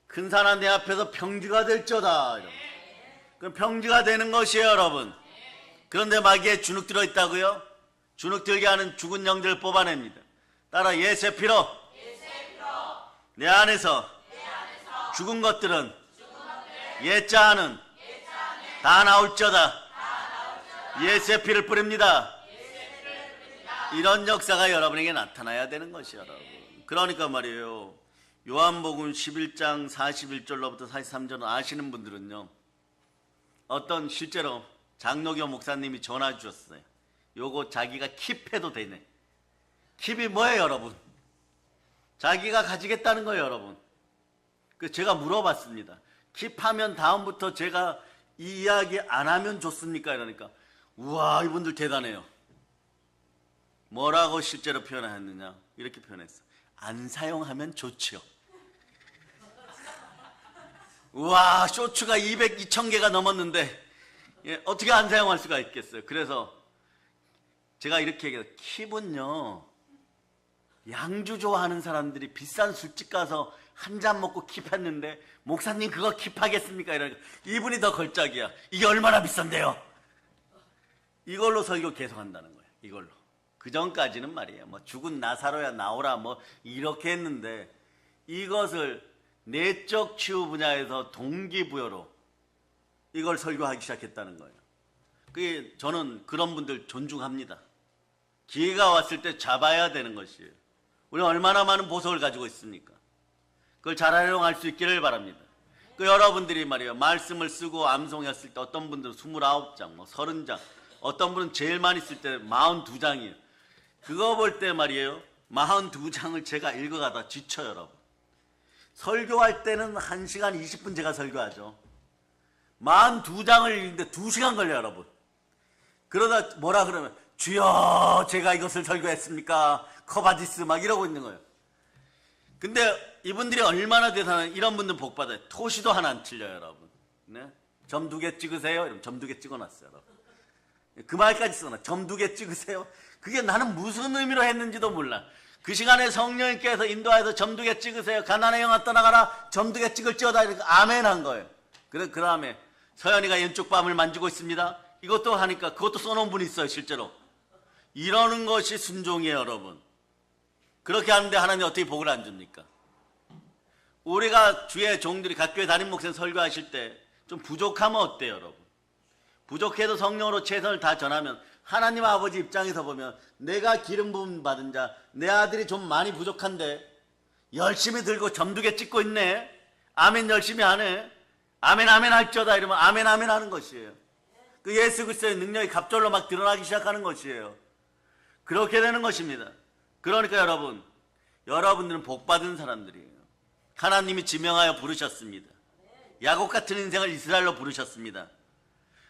큰 산아 내 앞에서 평지가 될저다. 여러분. 그럼 평지가 되는 것이에요, 여러분. 그런데 마귀에 주눅 들어 있다고요? 주눅 들게 하는 죽은 영들을 뽑아냅니다. 따라 예수의 피로 내 안에서 죽은 것들은 예자는 다 나올저다. 예수의 피를 뿌립니다. 이런 역사가 여러분에게 나타나야 되는 것이에요, 여러분. 그러니까 말이에요. 요한복음 11장 41절로부터 43절 아시는 분들은요. 어떤 실제로 장로교 목사님이 전화 주셨어요. 요거 자기가 킵해도 되네. 킵이 뭐예요, 여러분? 자기가 가지겠다는 거예요, 여러분. 그 제가 물어봤습니다. 킵하면 다음부터 제가 이 이야기 안 하면 좋습니까? 이러니까 우와 이분들 대단해요. 뭐라고 실제로 표현했느냐? 이렇게 표현했어. 안 사용하면 좋지요. 우와 쇼츠가 2,000개가 넘었는데 어떻게 안 사용할 수가 있겠어요. 그래서 제가 이렇게 얘기해요. 킵은요 양주 좋아하는 사람들이 비싼 술집 가서 한 잔 먹고 킵했는데 목사님 그거 킵하겠습니까? 이러니까 이분이 더 걸작이야. 이게 얼마나 비싼데요? 이걸로 설교 계속 한다는 거예요. 이걸로. 그 전까지는 말이에요. 뭐 죽은 나사로야 나오라 뭐 이렇게 했는데 이것을 내적 치유 분야에서 동기부여로 이걸 설교하기 시작했다는 거예요. 그게 저는 그런 분들 존중합니다. 기회가 왔을 때 잡아야 되는 것이에요. 우리 얼마나 많은 보석을 가지고 있습니까? 그걸 잘 활용할 수 있기를 바랍니다. 그 여러분들이 말이에요. 말씀을 쓰고 암송했을 때 어떤 분들은 29장, 뭐 30장, 어떤 분은 제일 많이 쓸 때 42장이에요. 그거 볼 때 말이에요. 42장을 제가 읽어가다 지쳐요, 여러분. 설교할 때는 1시간 20분 제가 설교하죠. 42장을 읽는데 2시간 걸려요, 여러분. 그러다 뭐라 그러면 주여 제가 이것을 설교했습니까? 커바디스 막 이러고 있는 거예요. 근데 이분들이 얼마나 대단한 이런 분들 복 받아요. 토시도 하나 안 틀려요, 여러분. 네? 점 2개 찍으세요. 이러면 점 2개 찍어놨어요, 여러분. 그 말까지 써놔. 점 2개 찍으세요. 그게 나는 무슨 의미로 했는지도 몰라. 그 시간에 성령님께서 인도하여서 점 2개 찍으세요. 가난의 영아 떠나가라. 점 2개 찍을지어다. 이렇게 아멘 한 거예요. 그 다음에 서연이가 왼쪽 뺨을 만지고 있습니다. 이것도 하니까 그것도 써놓은 분이 있어요, 실제로. 이러는 것이 순종이에요, 여러분. 그렇게 하는데 하나님 어떻게 복을 안 줍니까? 우리가 주의 종들이 각 교회 담임 목사님 설교하실 때 좀 부족하면 어때요, 여러분? 부족해도 성령으로 최선을 다 전하면 하나님 아버지 입장에서 보면 내가 기름 부음 받은 자, 내 아들이 좀 많이 부족한데 열심히 들고 점 2개 찍고 있네. 아멘 열심히 하네. 아멘 아멘 할지어다 이러면 아멘 아멘 하는 것이에요. 그 예수 그리스도의 능력이 갑절로 막 드러나기 시작하는 것이에요. 그렇게 되는 것입니다. 그러니까 여러분들은 복 받은 사람들이에요. 하나님이 지명하여 부르셨습니다. 야곱 같은 인생을 이스라엘로 부르셨습니다.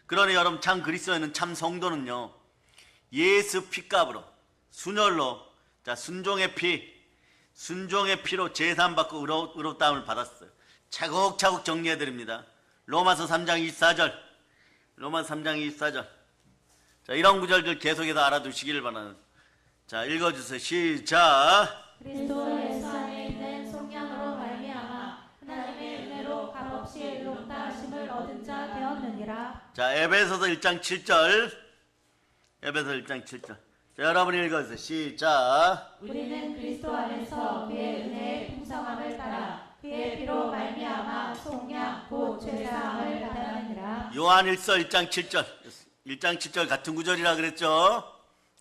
그러니 여러분 참 그리스도인은 참 성도는요. 예수 피값으로 순혈로 자 순종의 피로 제사함받고 의롭다함을 받았어요. 차곡차곡 정리해드립니다. 로마서 3장 24절 로마서 3장 24절 자 이런 구절들 계속해서 알아두시기를 바라는 자 읽어주세요. 시작. 그리스도 예수 안에 있는 속량으로 말미암아 하나님의 은혜로 값없이 의롭다 하심을 얻은 자 되었느니라. 자 에베소서 1장 7절 에베소 1장 7절 자 여러분이 읽어주세요. 시작. 우리는 그리스도 안에서 그의 은혜의 풍성함을 따라 그의 피로 말미암아 속량 곧 죄사함을 받았느니라. 요한일서 1장 7절 1장 7절 같은 구절이라 그랬죠.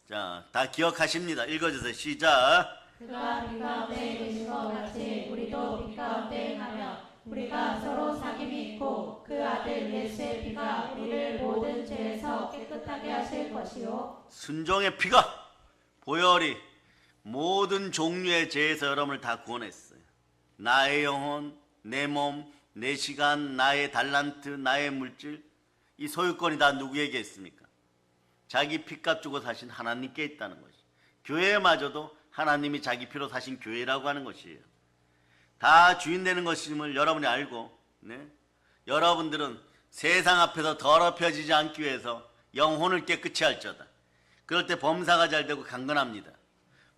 자 다 기억하십니다. 읽어주세요. 시작. 그가 빛 가운데 계신 것 같이 우리도 빛 가운데 행하며 우리가 서로 사귐이 있고 그 아들 예수의 피가 우리를 모든 죄에서 깨끗하게 하실 것이요 순종의 피가 보혈이 모든 종류의 죄에서 여러분을 다 구원했어요. 나의 영혼, 내 몸, 내 시간, 나의 달란트, 나의 물질, 이 소유권이 다 누구에게 있습니까? 자기 피값 주고 사신 하나님께 있다는 것이. 교회마저도 하나님이 자기 피로 사신 교회라고 하는 것이에요. 다 주인 되는 것임을 여러분이 알고, 네? 여러분들은 세상 앞에서 더럽혀지지 않기 위해서 영혼을 깨끗이 할지어다. 그럴 때 범사가 잘 되고 강건합니다.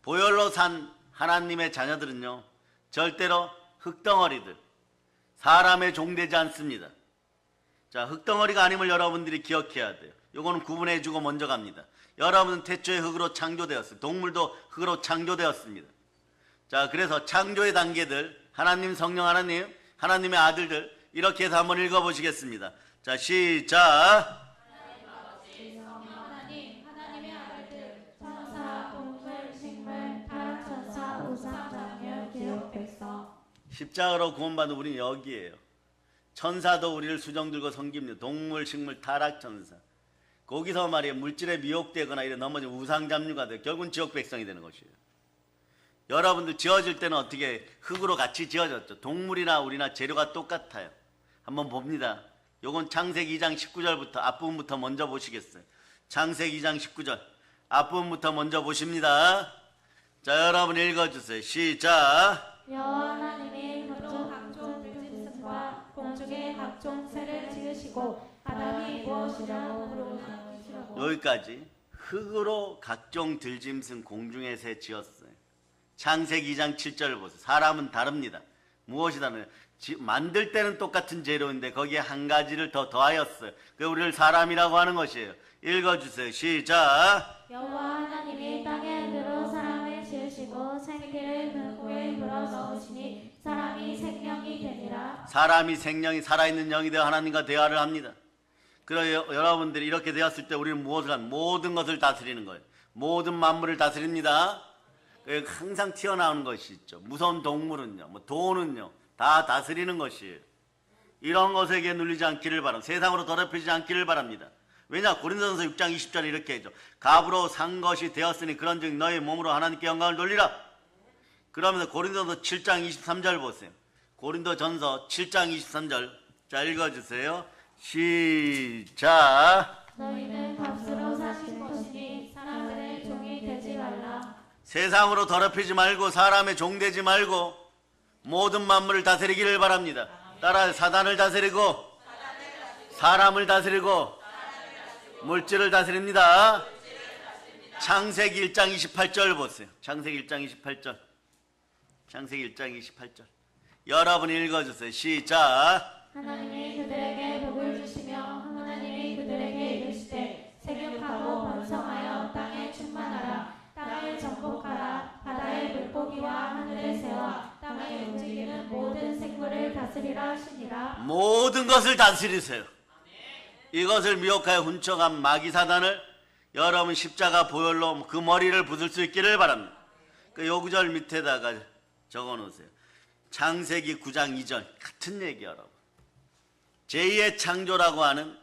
보혈로 산 하나님의 자녀들은요, 절대로 흙덩어리들, 사람의 종되지 않습니다. 자, 흙덩어리가 아님을 여러분들이 기억해야 돼요. 요거는 구분해주고 먼저 갑니다. 여러분은 태초에 흙으로 창조되었어요. 동물도 흙으로 창조되었습니다. 자, 그래서 창조의 단계들, 하나님, 성령 하나님, 하나님의 아들들, 이렇게 해서 한번 읽어보시겠습니다. 자, 시작. 하나님, 하나님의 아들들, 천사, 동물, 식물, 타락천사, 우상장렬, 기록백성. 십자가로 구원받은 우리는 여기에요. 천사도 우리를 수정 들고 섬깁니다. 동물, 식물, 타락천사. 거기서 말이에요. 물질에 미혹되거나 이래 넘어진 우상잡류가 돼요. 결국은 지옥 백성이 되는 것이에요. 여러분들 지어질 때는 어떻게 흙으로 같이 지어졌죠. 동물이나 우리나 재료가 똑같아요. 한번 봅니다. 요건 창세기 2장 19절부터 앞부분부터 먼저 보시겠어요. 창세기 2장 19절 앞부분부터 먼저 보십니다. 자, 여러분 읽어주세요. 시작. 여호와 하나님이 흙으로 각종 들짐승과 공중의 각종 새를 지으시고 아담이 무엇이라고 부르시라고. 여기까지 흙으로 각종 들짐승 공중의 새 지었어요. 창세기 2장 7절을 보세요. 사람은 다릅니다. 무엇이 다르냐? 만들 때는 똑같은 재료인데 거기에 한 가지를 더 더하였어요. 그게 우리를 사람이라고 하는 것이에요. 읽어주세요. 시작. 여호와 하나님이 땅에 들어 사람을 지으시고 생기를 물고에 불어 넣으시니 사람이 생명이 되니라. 사람이 생명이 살아있는 영이 되어 하나님과 대화를 합니다. 그래서 여러분들이 이렇게 되었을 때 우리는 무엇을 하는? 모든 것을 다스리는 거예요. 모든 만물을 다스립니다. 항상 튀어나오는 것이 있죠. 무서운 동물은요, 뭐 돈은요, 다 다스리는 것이에요. 이런 것에게 눌리지 않기를 바랍니다. 세상으로 더럽히지 않기를 바랍니다. 왜냐? 고린도전서 6장 20절에 이렇게 해죠. 값으로 산 것이 되었으니 그런즉 너희 몸으로 하나님께 영광을 돌리라. 그러면서 고린도전서 7장 23절 보세요. 고린도전서 7장 23절. 자, 읽어주세요. 시작. 너희는 값으로 사신 것이니 사람들의 종이 되지 말라. 세상으로 더럽히지 말고 사람의 종 되지 말고 모든 만물을 다스리기를 바랍니다. 따라 사단을 다스리고 사람을 다스리고 물질을 다스립니다. 창세기 1장 28절 보세요. 창세기 1장 28절. 창세기 1장 28절. 여러분이 읽어주세요. 시작. 하나님이 그들에게 복을 주시며 하나님이 그들에게 이르시되 생육하고 번성하여 땅에 충만하라. 땅을 정복하라. 바다의 물고기와 하늘의 새와 땅에 움직이는 모든 생물을 다스리라 하시니라. 모든 것을 다스리세요. 이것을 미혹하여 훔쳐간 마귀 사단을 여러분 십자가 보혈로 그 머리를 부술 수 있기를 바랍니다. 그 요 구절 밑에다가 적어 놓으세요. 창세기 9장 2절 같은 얘기 여러분. 제2의 창조라고 하는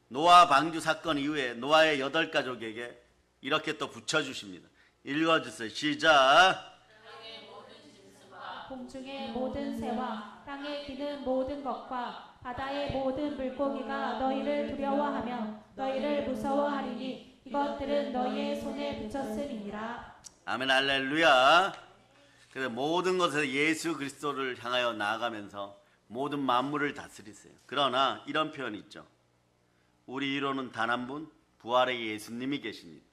노아 방주 사건 이후에 노아의 8가족에게 이렇게 또 붙여주십니다. 읽어주세요. 시작. 공중의 모든 새와 땅에 기는 모든 것과 바다의 모든 물고기가 너희를 두려워하며 너희를 무서워하리니 이것들은 너희의 손에 붙였음이니라. 아멘 할렐루야. 그래서 모든 것에서 예수 그리스도를 향하여 나아가면서 모든 만물을 다스리세요. 그러나 이런 표현이 있죠. 우리 이로는 단 한 분 부활의 예수님이 계십니다.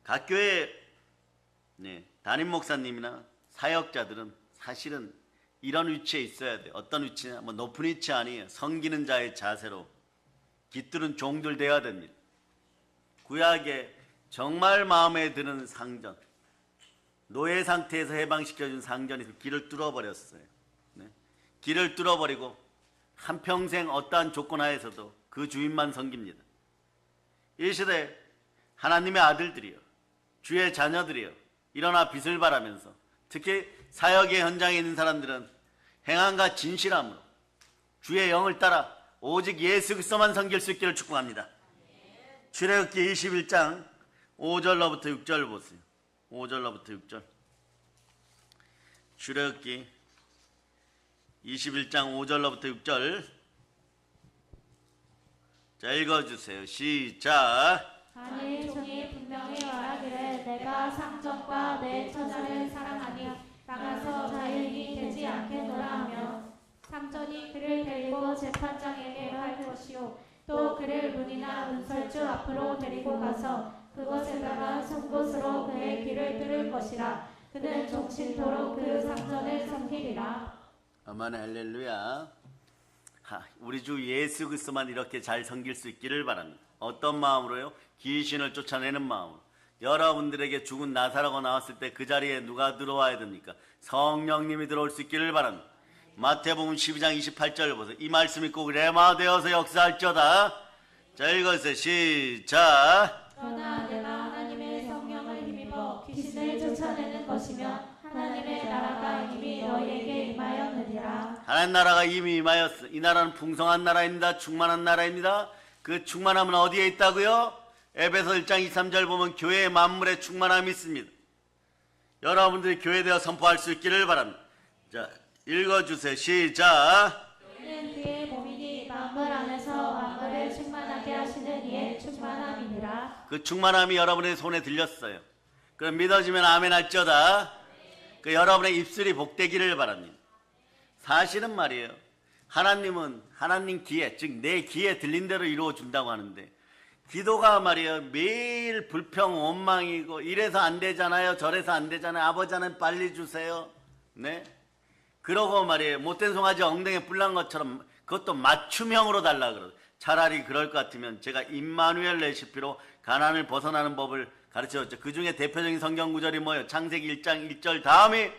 각 교회 담임 목사님이나 사역자들은 사실은 이런 위치에 있어야 돼요. 어떤 위치냐? 뭐 높은 위치 아니에요. 섬기는 자의 자세로 깃들은 종들 되어야 됩니다. 구약에 정말 마음에 드는 상전, 노예 상태에서 해방시켜준 상전이 길을 뚫어버렸어요. 길을 뚫어버리고 한평생 어떠한 조건 하에서도 그 주인만 섬깁니다. 이 시대에 하나님의 아들들이요, 주의 자녀들이요, 일어나 빛을 발하면서 특히 사역의 현장에 있는 사람들은 행함과 진실함으로 주의 영을 따라 오직 예수 그리스도만 섬길 수 있기를 축복합니다. 출애굽기 21장 5절로부터 6절 보세요. 5절로부터 6절. 출애굽기 21장 5절로부터 6절. 자, 읽어주세요. 시작. 아니 종이 분명히 말하기를 내가 상전과 내 처자를 사랑하니 나가서 자유인이 되지 않겠노라 하며 상전이 그를 데리고 재판장에게 할 것이요 또 그를 문이나 문설주 앞으로 데리고 가서 그곳에다가 송곳으로 그의 귀를 뚫을 것이라. 그는 종신토록 그 상전을 섬기리라. 아멘. 할렐루야. 우리 주 예수 그리스도만 이렇게 잘 섬길 수 있기를 바랍니다. 어떤 마음으로요? 귀신을 쫓아내는 마음으로. 여러분들에게 죽은 나사로가 나왔을 때 그 자리에 누가 들어와야 됩니까? 성령님이 들어올 수 있기를 바랍니다. 마태복음 12장 28절 보세요. 이 말씀이 꼭 레마 되어서 역사할지어다. 자, 읽어주세요. 시작. 그러나 내가 하나님의 성령을 힘입어 귀신을 쫓아내는 것이며 하나님의 나라가 이미 너희에게 임하였느니라. 하나님 나라가 이미 임하였어. 이 나라는 풍성한 나라입니다. 충만한 나라입니다. 그 충만함은 어디에 있다고요? 에베소 1장 23절 보면 교회의 만물에 충만함이 있습니다. 여러분들이 교회되어 선포할 수 있기를 바랍니다. 자, 읽어주세요. 시작. 이는 그의 몸이니 만물 안에서 만물을 충만하게 하시는 이의 충만함이니라. 그 충만함이 여러분의 손에 들렸어요. 그럼 믿어지면 아멘 할지어다. 그 여러분의 입술이 복되기를 바랍니다. 사실은 말이에요. 하나님은 하나님 귀에, 즉 내 귀에 들린 대로 이루어 준다고 하는데 기도가 말이에요. 매일 불평 원망이고 이래서 안 되잖아요. 저래서 안 되잖아요. 아버지 하나님 빨리 주세요. 네? 그러고 말이에요. 못된 송아지 엉덩이에 뿔난 것처럼 그것도 맞춤형으로 달라 그러죠. 차라리 그럴 것 같으면 제가 임마누엘 레시피로 가난을 벗어나는 법을 가르쳐줬죠. 그 중에 대표적인 성경 구절이 뭐예요? 창세기 1장 1절 다음이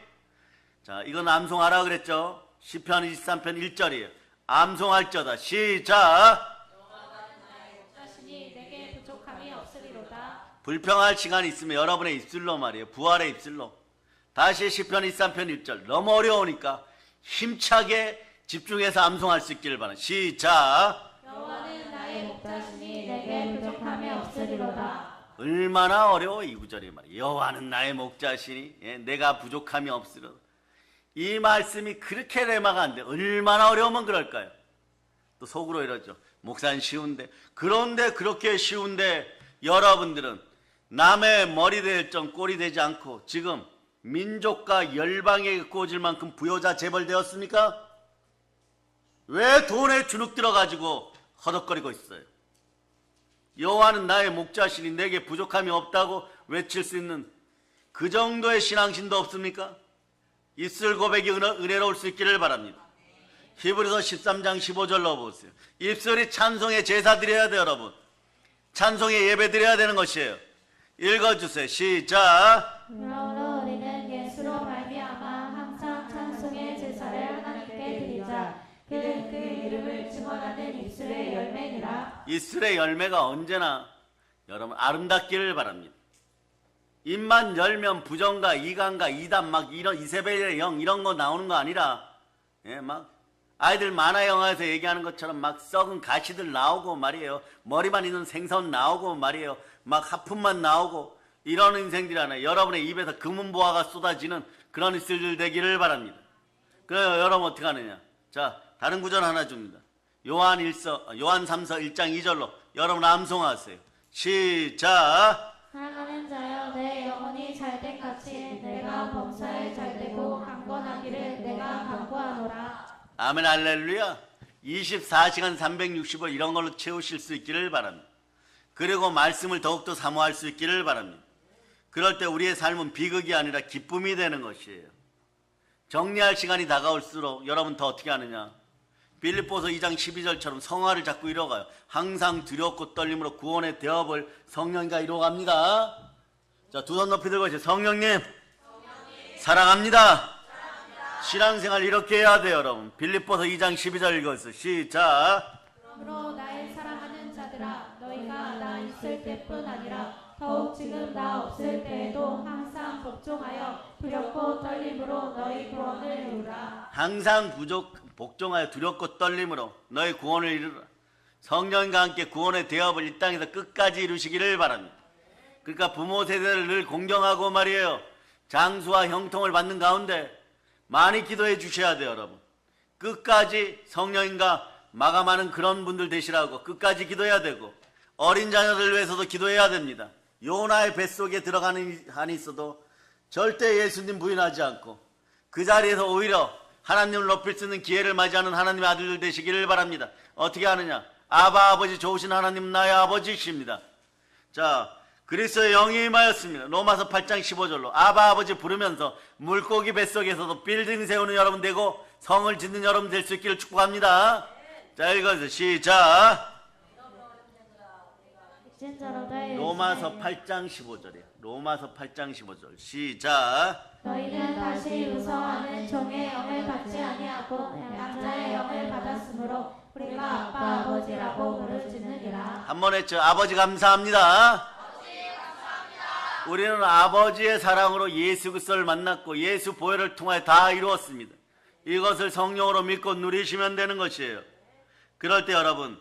자, 이건 암송하라 그랬죠. 시편 23편 1절이에요. 암송할지어다. 시작. 자신이 내게 부족함이 없으리로다. 불평할 시간이 있으면 여러분의 입술로 말이에요. 부활의 입술로. 다시 시편 23편 1절. 너무 어려우니까 힘차게 집중해서 암송할 수 있기를 바랍니다. 시작. 여호와는 나의 목자시니 내게 부족함이 없으리로다. 얼마나 어려워 이 구절이 말이에요. 여호와는 나의 목자시니 예, 내가 부족함이 없으리로다. 이 말씀이 그렇게 레마가 안 돼. 얼마나 어려우면 그럴까요? 또 속으로 이러죠. 목사는 쉬운데. 그런데 그렇게 쉬운데 여러분들은 남의 머리 될 점 꼴이 되지 않고 지금 민족과 열방에 꽂을 만큼 부여자 재벌되었습니까? 왜 돈에 주눅 들어가지고 허덕거리고 있어요? 여호와는 나의 목자시니 내게 부족함이 없다고 외칠 수 있는 그 정도의 신앙심도 없습니까? 입술 고백이 은혜로울 수 있기를 바랍니다. 히브리서 13장 15절로 보세요. 입술이 찬송의 제사 드려야 돼요, 여러분. 찬송의 예배 드려야 되는 것이에요. 읽어주세요. 시작. 그러므로 우리는 예수로 말미암아 항상 찬송의 제사를 하나님께 드리자. 그는 그 이름을 증언하는 입술의 열매니라. 입술의 열매가 언제나 여러분 아름답기를 바랍니다. 입만 열면 부정과 이간과 이단 막 이런 이세벨의 영 이런 거 나오는 거 아니라 예, 막 아이들 만화 영화에서 얘기하는 것처럼 막 썩은 가시들 나오고 말이에요. 머리만 있는 생선 나오고 말이에요. 막 하품만 나오고 이런 인생들이잖아요. 여러분의 입에서 금은보화가 쏟아지는 그런 입술들 되기를 바랍니다. 그래요. 여러분 어떻게 하느냐. 자, 다른 구절 하나 줍니다. 요한 3서 1장 2절로 여러분 암송하세요. 시작. 사랑하는 자여 내 영혼이 잘된 같이 내가 범사에 잘되고 강권하기를 내가 강구하노라. 아멘 할렐루야. 24시간 365일 이런 걸로 채우실 수 있기를 바랍니다. 그리고 말씀을 더욱더 사모할 수 있기를 바랍니다. 그럴 때 우리의 삶은 비극이 아니라 기쁨이 되는 것이에요. 정리할 시간이 다가올수록 여러분 더 어떻게 하느냐. 빌립보서 2장 12절처럼 성화를 자꾸 이뤄가요. 항상 두렵고 떨림으로 구원의 대업을 성령과 이뤄갑니다. 자, 두 손 높이 들고 있어요. 성령님, 사랑합니다. 신앙생활 이렇게 해야 돼요, 여러분. 빌립보서 2장 12절 읽었어요. 시작. 그러므로 나의 사랑하는 자들아 너희가 나 있을 때뿐 아니라 더욱 지금 나 없을 때에도 항상 복종하여 두렵고 떨림으로 너희 구원을 이루라. 항상 복종하여 두렵고 떨림으로 너희 구원을 이루라. 성령과 함께 구원의 대업을 이 땅에서 끝까지 이루시기를 바랍니다. 그러니까 부모 세대를 늘 공경하고 말이에요. 장수와 형통을 받는 가운데 많이 기도해 주셔야 돼요, 여러분. 끝까지 성령인가 마감하는 그런 분들 되시라고 끝까지 기도해야 되고, 어린 자녀들 위해서도 기도해야 됩니다. 요나의 뱃속에 들어가는 한이 있어도 절대 예수님 부인하지 않고 그 자리에서 오히려 하나님을 높일 수 있는 기회를 맞이하는 하나님의 아들들 되시기를 바랍니다. 어떻게 하느냐? 아바 아버지 좋으신 하나님은 나의 아버지이십니다. 자, 그리스도의 영이 임하였습니다. 로마서 8장 15절로 아바 아버지 부르면서 물고기 뱃속에서도 빌딩 세우는 여러분 되고 성을 짓는 여러분 될 수 있기를 축복합니다. 자, 읽어주세요. 시작. 로마서 8장 15절이에요. 로마서 8장 15절 시작. 너희는 다시 유서하는 종의 영을 받지 아니하고 양자의 영을 받았으므로 우리가 아빠 아버지라고 부르짖느니라. 한 번 했죠. 아버지 감사합니다. 우리는 아버지의 사랑으로 예수 그리스도를 만났고 예수 보혈을 통하여 다 이루었습니다. 이것을 성령으로 믿고 누리시면 되는 것이에요. 그럴 때 여러분,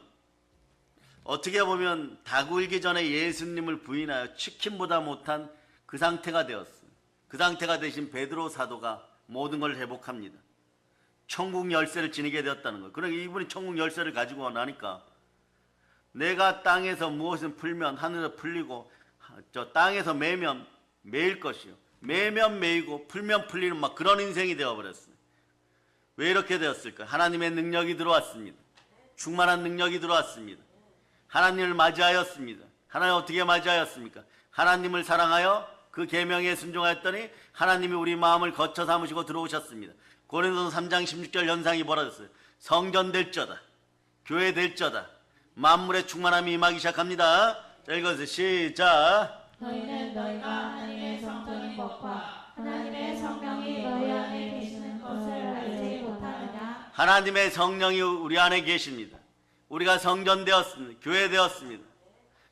어떻게 보면 닭 울기 전에 예수님을 부인하여 치킨보다 못한 그 상태가 되었어요. 그 상태가 되신 베드로 사도가 모든 걸 회복합니다. 천국 열쇠를 지니게 되었다는 거예요. 그러니까 이분이 천국 열쇠를 가지고 나니까 내가 땅에서 무엇을 풀면 하늘에서 풀리고 저 땅에서 매면 매일 것이요. 매면 매이고 풀면 풀리는 막 그런 인생이 되어버렸어요. 왜 이렇게 되었을까? 하나님의 능력이 들어왔습니다. 충만한 능력이 들어왔습니다. 하나님을 맞이하였습니다. 하나님 어떻게 맞이하였습니까? 하나님을 사랑하여 그 계명에 순종하였더니 하나님이 우리 마음을 거쳐 삼으시고 들어오셨습니다. 고린도서 3장 16절 연상이 벌어졌어요. 성전 될 자다. 교회 될 자다. 만물의 충만함이 임하기 시작합니다. 자, 읽어주세요. 시작. 너희는 너희가 하나님의 성전인 것과 하나님의 성령이 너희 안에 계시는 것을 알지 못하느냐? 하나님의 성령이 우리 안에 계십니다. 우리가 성전 되었습니다. 교회 되었습니다.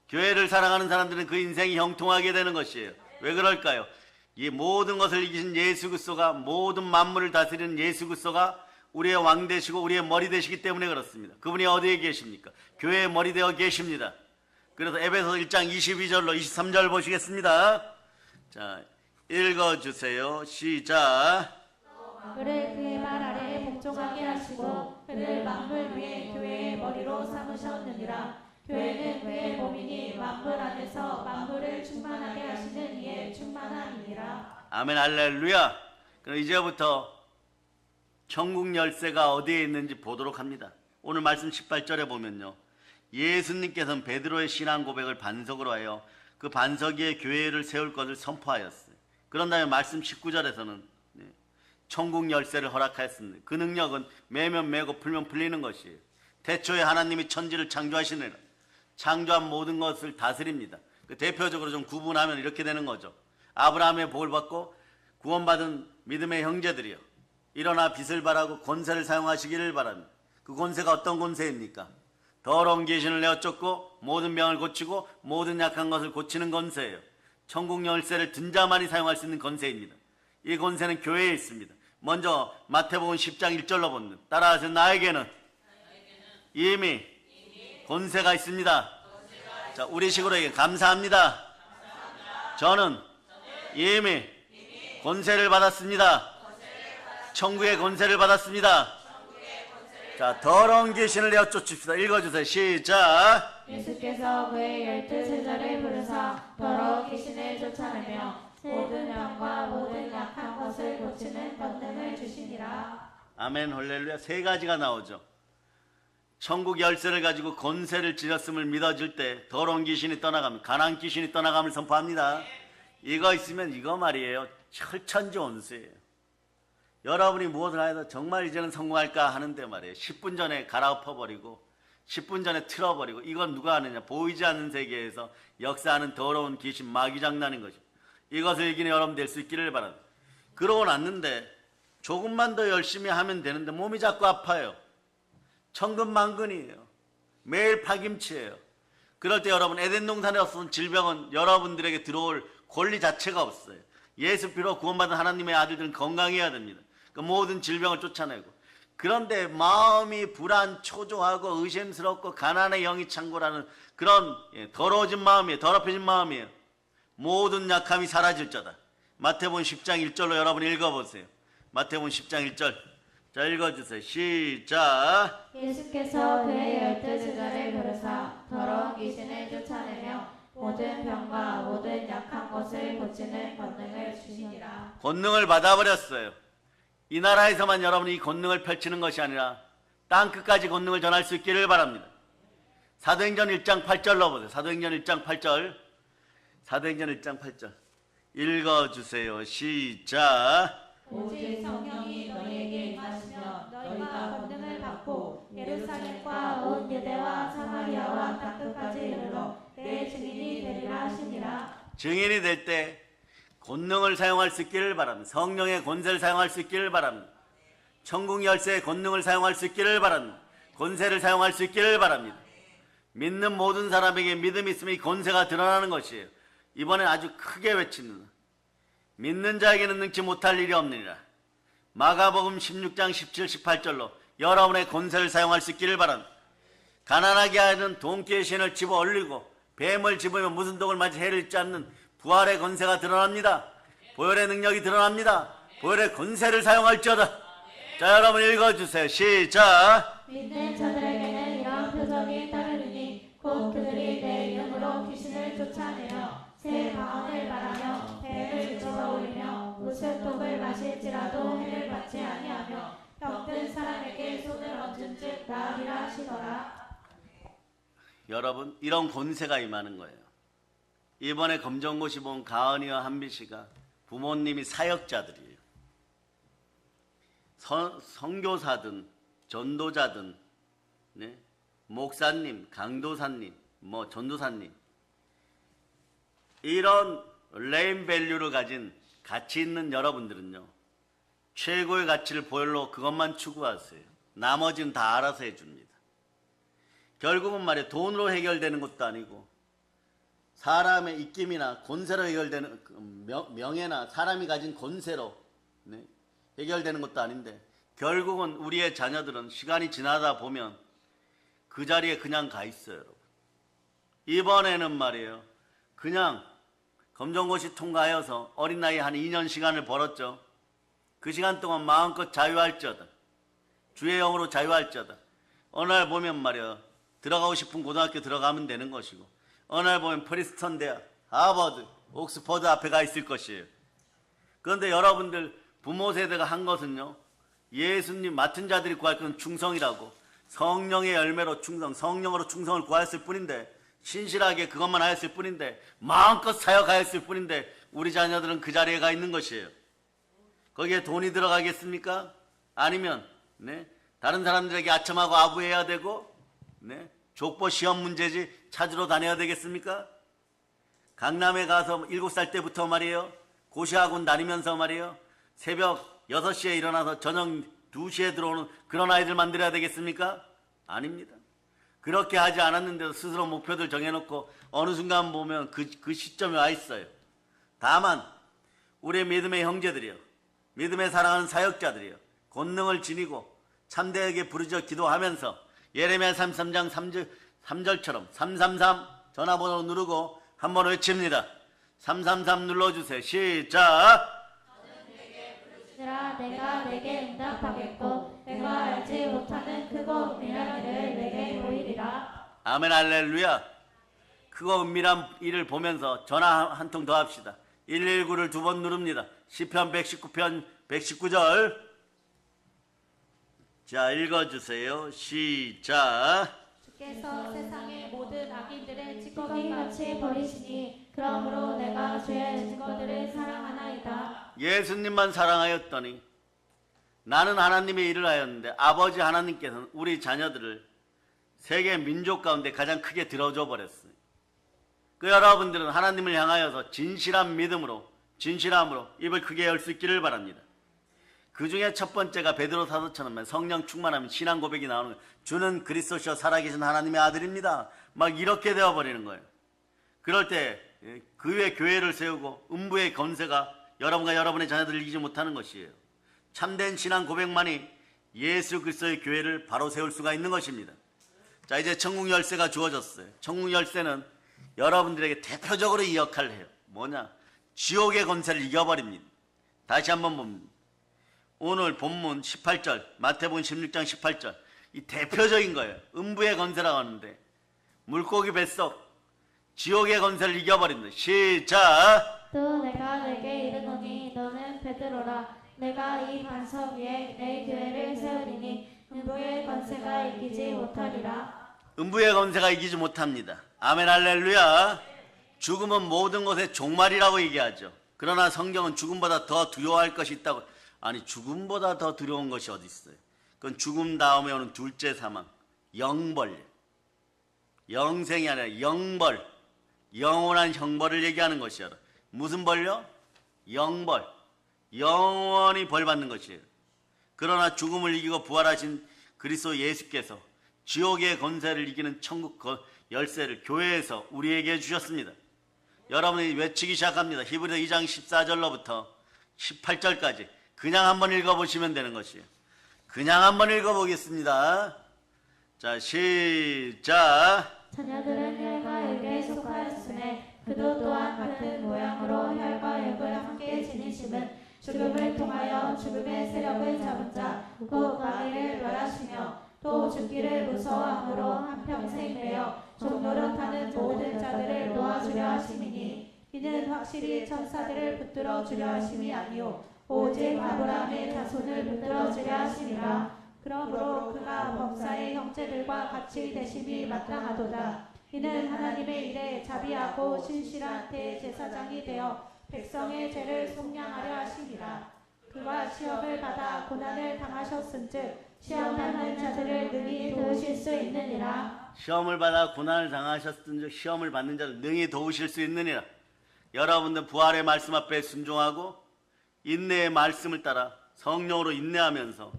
교회를 사랑하는 사람들은 그 인생이 형통하게 되는 것이에요. 왜 그럴까요? 이 모든 것을 이기신 예수 그리스도가, 모든 만물을 다스리는 예수 그리스도가 우리의 왕 되시고 우리의 머리 되시기 때문에 그렇습니다. 그분이 어디에 계십니까? 교회의 머리 되어 계십니다. 그래서 에베소서 1장 22절로 23절 보시겠습니다. 자, 읽어주세요. 시작. 그를 그의 말 아래에 복종하게 하시고 그를 만물 위에 교회의 머리로 삼으셨느니라. 교회는 그의 몸이니 만물 안에서 만물을 충만하게 하시는 이의 충만함이니라. 아멘 할렐루야. 그럼 이제부터 천국 열쇠가 어디에 있는지 보도록 합니다. 오늘 말씀 18절에 보면요, 예수님께서는 베드로의 신앙 고백을 반석으로 하여 그 반석 위에 교회를 세울 것을 선포하였어요. 그런 다음에 말씀 19절에서는 천국 열쇠를 허락하였습니다. 그 능력은 매면 매고 풀면 풀리는 것이에요. 태초에 하나님이 천지를 창조하시느라 창조한 모든 것을 다스립니다. 그 대표적으로 좀 구분하면 이렇게 되는 거죠. 아브라함의 복을 받고 구원받은 믿음의 형제들이요, 일어나 빛을 발하고 권세를 사용하시기를 바랍니다. 그 권세가 어떤 권세입니까? 더러운 귀신을 내어 쫓고 모든 병을 고치고 모든 약한 것을 고치는 권세예요. 천국 열쇠를 든 자만이 사용할 수 있는 권세입니다. 이 권세는 교회에 있습니다. 먼저 마태복음 10장 1절로 보면, 따라하세요. 나에게는 이미 권세가 있습니다. 자, 우리식으로 얘기해. 감사합니다. 저는 이미 권세를 받았습니다. 천국의 권세를 받았습니다. 자, 더러운 귀신을 내어 쫓읍시다. 읽어주세요. 시작. 예수께서 그의 12제자를 부르사 더러운 귀신을 쫓아내며 모든 병과 모든 약한 것을 고치는 권능을 주시니라. 아멘 할렐루야. 세 가지가 나오죠. 천국 열쇠를 가지고 권세를 지녔음을 믿어질 때 더러운 귀신이 떠나가면, 가난 귀신이 떠나감을 선포합니다. 이거 있으면 이거 말이에요, 철천지원수예요. 여러분이 무엇을 하여도 정말 이제는 성공할까 하는데 말이에요, 10분 전에 갈아엎어버리고 10분 전에 틀어버리고, 이건 누가 하느냐? 보이지 않는 세계에서 역사하는 더러운 귀신, 마귀 장난인 것이죠. 이것을 이기는 여러분 될 수 있기를 바랍니다. 그러고 났는데 조금만 더 열심히 하면 되는데 몸이 자꾸 아파요. 천근만근이에요. 매일 파김치예요. 그럴 때 여러분 에덴 동산에 없었던 질병은 여러분들에게 들어올 권리 자체가 없어요. 예수 피로 구원받은 하나님의 아들들은 건강해야 됩니다. 그 모든 질병을 쫓아내고. 그런데 마음이 불안, 초조하고 의심스럽고 가난의 영이 창고라는 그런 더러워진 마음이에요. 더럽혀진 마음이에요. 모든 약함이 사라질저다. 마태복음 10장 1절로 여러분 읽어보세요. 마태복음 10장 1절. 자, 읽어주세요. 시작. 예수께서 그의 12제자를 부르사 더러운 귀신을 쫓아내며 모든 병과 모든 약한 것을 고치는 권능을 주시니라. 권능을 받아버렸어요. 이 나라에서만 여러분이 이 권능을 펼치는 것이 아니라 땅끝까지 권능을 전할 수 있기를 바랍니다. 사도행전 1장 8절로 보세요. 사도행전 1장 8절. 사도행전 1장 8절. 읽어주세요. 시작. 오직 성령이 너희에게 임하시며 너희가 권능을 받고 예루살렘과 온 유대와 사마리아와 땅끝까지 이르러 내 증인이 되리라 하시니라. 증인이 될 때 권능을 사용할 수 있기를 바랍니다. 성령의 권세를 사용할 수 있기를 바랍니다. 천국 열쇠의 권능을 사용할 수 있기를 바랍니다. 권세를 사용할 수 있기를 바랍니다. 믿는 모든 사람에게 믿음이 있으면 이 권세가 드러나는 것이에요. 이번에 아주 크게 외칩니다. 믿는 자에게는 능치 못할 일이 없느니라. 마가복음 16장 17, 18절로 여러분의 권세를 사용할 수 있기를 바랍니다. 가난하게 하는 돈기의 신을 집어 올리고 뱀을 집으면 무슨 독을 맞이 해를 입지 않는 부활의 권세가 드러납니다. 보혈의 능력이 드러납니다. 보혈의 권세를 사용할지어다. 자, 여러분 읽어주세요. 시작. 믿는 자들에게는 이런 표적이 따르리니 곧 그들이 내 이름으로 귀신을 쫓아내며 새 방언을 말하며 뱀을 집어 올리며 무슨 독을 마실지라도 해를 받지 아니하며 병든 사람에게 손을 얹은 즉 나으리라 하시더라. 여러분, 이런 권세가 임하는 거예요. 이번에 검정고시 본 가은이와 한비씨가 부모님이 사역자들이에요. 선교사든 전도자든, 네? 목사님, 강도사님, 전도사님, 이런 레인밸류를 가진 가치 있는 여러분들은요, 최고의 가치를 보혈로 그것만 추구하세요. 나머지는 다 알아서 해줍니다. 결국은 말이에요, 돈으로 해결되는 것도 아니고 사람의 입김이나 권세로 해결되는, 명예나 사람이 가진 권세로, 네, 해결되는 것도 아닌데, 결국은 우리의 자녀들은 시간이 지나다 보면 그 자리에 그냥 가 있어요. 여러분, 이번에는 말이에요, 그냥 검정고시 통과하여서 어린 나이에 한 2년 시간을 벌었죠. 그 시간 동안 마음껏 자유할지어다. 주의 영으로 자유할지어다. 어느 날 보면 말이에요, 들어가고 싶은 고등학교 들어가면 되는 것이고, 어느 날 보면 프리스턴 대학, 하버드, 옥스퍼드 앞에 가 있을 것이에요. 그런데 여러분들 부모 세대가 한 것은요, 예수님 맡은 자들이 구할 것은 충성이라고, 성령의 열매로 충성, 성령으로 충성을 구하였을 뿐인데, 신실하게 그것만 하였을 뿐인데, 마음껏 사역하였을 뿐인데, 우리 자녀들은 그 자리에 가 있는 것이에요. 거기에 돈이 들어가겠습니까? 아니면 네, 다른 사람들에게 아첨하고 아부해야 되고, 네, 족보 시험 문제지 찾으러 다녀야 되겠습니까? 강남에 가서 7살 때부터 말이에요, 고시학원 다니면서 말이에요, 새벽 6시에 일어나서 저녁 2시에 들어오는 그런 아이들 만들어야 되겠습니까? 아닙니다. 그렇게 하지 않았는데도 스스로 목표들 정해놓고 어느 순간 보면 그 시점에 와 있어요. 다만 우리의 믿음의 형제들이요, 믿음의 사랑하는 사역자들이요, 권능을 지니고 참되게 부르짖어 기도하면서 예레미야 33장 3절처럼 333 전화번호 누르고 한번 외칩니다. 333 눌러주세요. 시작. 내가 내게 응답하겠고 내가 알지 못하는 크고 은밀한 일을 내게 보이리라. 아멘, 할렐루야. 크고 은밀한 일을 보면서 전화 한 통 더 합시다. 119를 2번 누릅니다. 시편 119편 119절. 자, 읽어주세요. 시작. 주께서 세상의 모든 악인들을 찌꺼기같이 버리시니 그러므로 내가 주의 증거들을 사랑하나이다. 예수님만 사랑하였더니 나는 하나님의 일을 하였는데 아버지 하나님께서는 우리 자녀들을 세계 민족 가운데 가장 크게 들어줘 버렸어요. 그 여러분들은 하나님을 향하여서 진실한 믿음으로, 진실함으로 입을 크게 열 수 있기를 바랍니다. 그 중에 첫 번째가 베드로 사도처럼 성령 충만하면 신앙 고백이 나오는 거예요. 주는 그리스도시요 살아계신 하나님의 아들입니다. 막 이렇게 되어버리는 거예요. 그럴 때 그 위에 교회를 세우고 음부의 권세가 여러분과 여러분의 자녀들을 이기지 못하는 것이에요. 참된 신앙 고백만이 예수 그리스도의 교회를 바로 세울 수가 있는 것입니다. 자, 이제 천국 열쇠가 주어졌어요. 천국 열쇠는 여러분들에게 대표적으로 이 역할을 해요. 뭐냐? 지옥의 권세를 이겨버립니다. 다시 한번 봅니다. 오늘 본문 18절, 마태복음 16장 18절, 이 대표적인 거예요. 음부의 권세라고 하는데 물고기 뱃속 지옥의 권세를 이겨버린다. 시작! 또 내가 내게 이르노니 너는 베드로라. 내가 이 반석 위에 내 교회를 세우리니 음부의 권세가 이기지 못하리라. 음부의 권세가 이기지 못합니다. 아멘 할렐루야. 죽음은 모든 것의 종말이라고 얘기하죠. 그러나 성경은 죽음보다 더 두려워할 것이 있다고. 아니, 죽음보다 더 두려운 것이 어디 있어요? 그건 죽음 다음에 오는 둘째 사망, 영벌. 영생이 아니라 영벌, 영원한 형벌을 얘기하는 것이에요. 무슨 벌요? 영벌. 영원히 벌 받는 것이에요. 그러나 죽음을 이기고 부활하신 그리스도 예수께서 지옥의 권세를 이기는 천국 열쇠를 교회에서 우리에게 주셨습니다. 여러분이 외치기 시작합니다. 히브리서 2장 14절로부터 18절까지 그냥 한번 읽어보시면 되는 것이에요. 그냥 한번 읽어보겠습니다. 자, 시작. 자녀들은 혈과 육에 속하였으매 그도 또한 같은 모양으로 혈과 육을 함께 지니심은 죽음을 통하여 죽음의 세력을 잡은 자 곧 마귀를 멸하시며 또 죽기를 무서워함으로 한평생 매여 종노릇하는 모든 자들을 놓아주려 하심이니 이는 확실히 천사들을 붙들어 주려 하심이 아니요 오직 아브라함의 자손을 붙들어 주려 하심이라. 그러므로 그가 법사의 형제들과 같이 되심이 마땅하도다. 이는 하나님의 일에 자비하고 신실한 대제사장이 되어 백성의 죄를 속량하려 하심이라. 그가 시험을 받아 고난을 당하셨은즉 시험하는 자들을 능히 도우실 수 있느니라. 시험을 받아 고난을 당하셨든지 시험을 받는 자를 능히 도우실 수 있느니라. 여러분들 부활의 말씀 앞에 순종하고 인내의 말씀을 따라 성령으로 인내하면서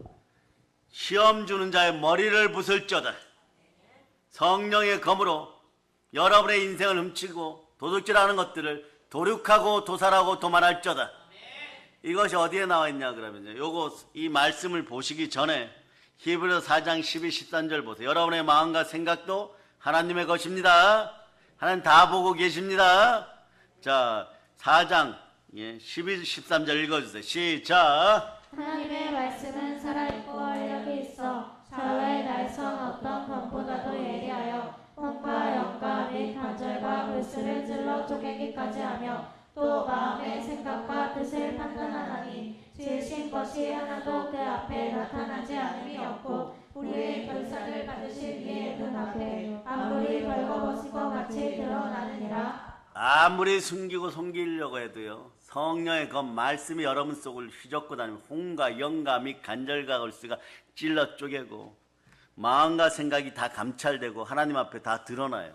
시험 주는 자의 머리를 부술저다. 성령의 검으로 여러분의 인생을 훔치고 도둑질하는 것들을 도륙하고 도살하고 도말할저다. 이것이 어디에 나와 있냐 그러면요. 요거 이 말씀을 보시기 전에 히브리서 4장 12, 13절 보세요. 여러분의 마음과 생각도 하나님의 것입니다. 하나님 다 보고 계십니다. 자, 4장 12, 13절 읽어주세요. 시작. 하나님의 말씀은 살아있고 활력이 있어 좌우의 날선 어떤 검보다도 예리하여 혼과 영과 및 관절과 골수를 찔러 쪼개기까지 하며 또 마음의 생각과 뜻을 판단하나니 지으신 것이 하나도 그 앞에 나타나지 않음이 없고 우리의 결산을 받으실 이의 눈앞에 아무리 벌거벗은 것 같이 드러나느니라. 아무리 숨기고 숨기려고 해도요, 성령의 그 말씀이 여러분 속을 휘젓고 다니면 혼과 영과 및 간절과 골수가 찔러 쪼개고 마음과 생각이 다 감찰되고 하나님 앞에 다 드러나요.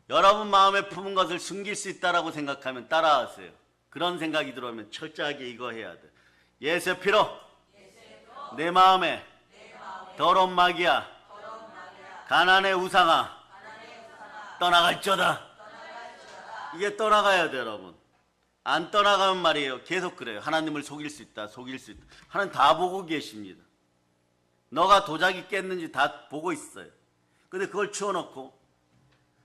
여러분 마음에 품은 것을 숨길 수 있다라고 생각하면 따라하세요. 그런 생각이 들어오면 철저하게 이거 해야 돼. 예수의 피로 내 마음에 더러운 마귀야 가난의 우상아 떠나갈지어다. 이게 떠나가야 돼 여러분. 안 떠나가면 말이에요 계속 그래요. 하나님을 속일 수 있다 속일 수 있다. 하나님 다 보고 계십니다. 너가 도자기 깼는지 다 보고 있어요. 근데 그걸 치워놓고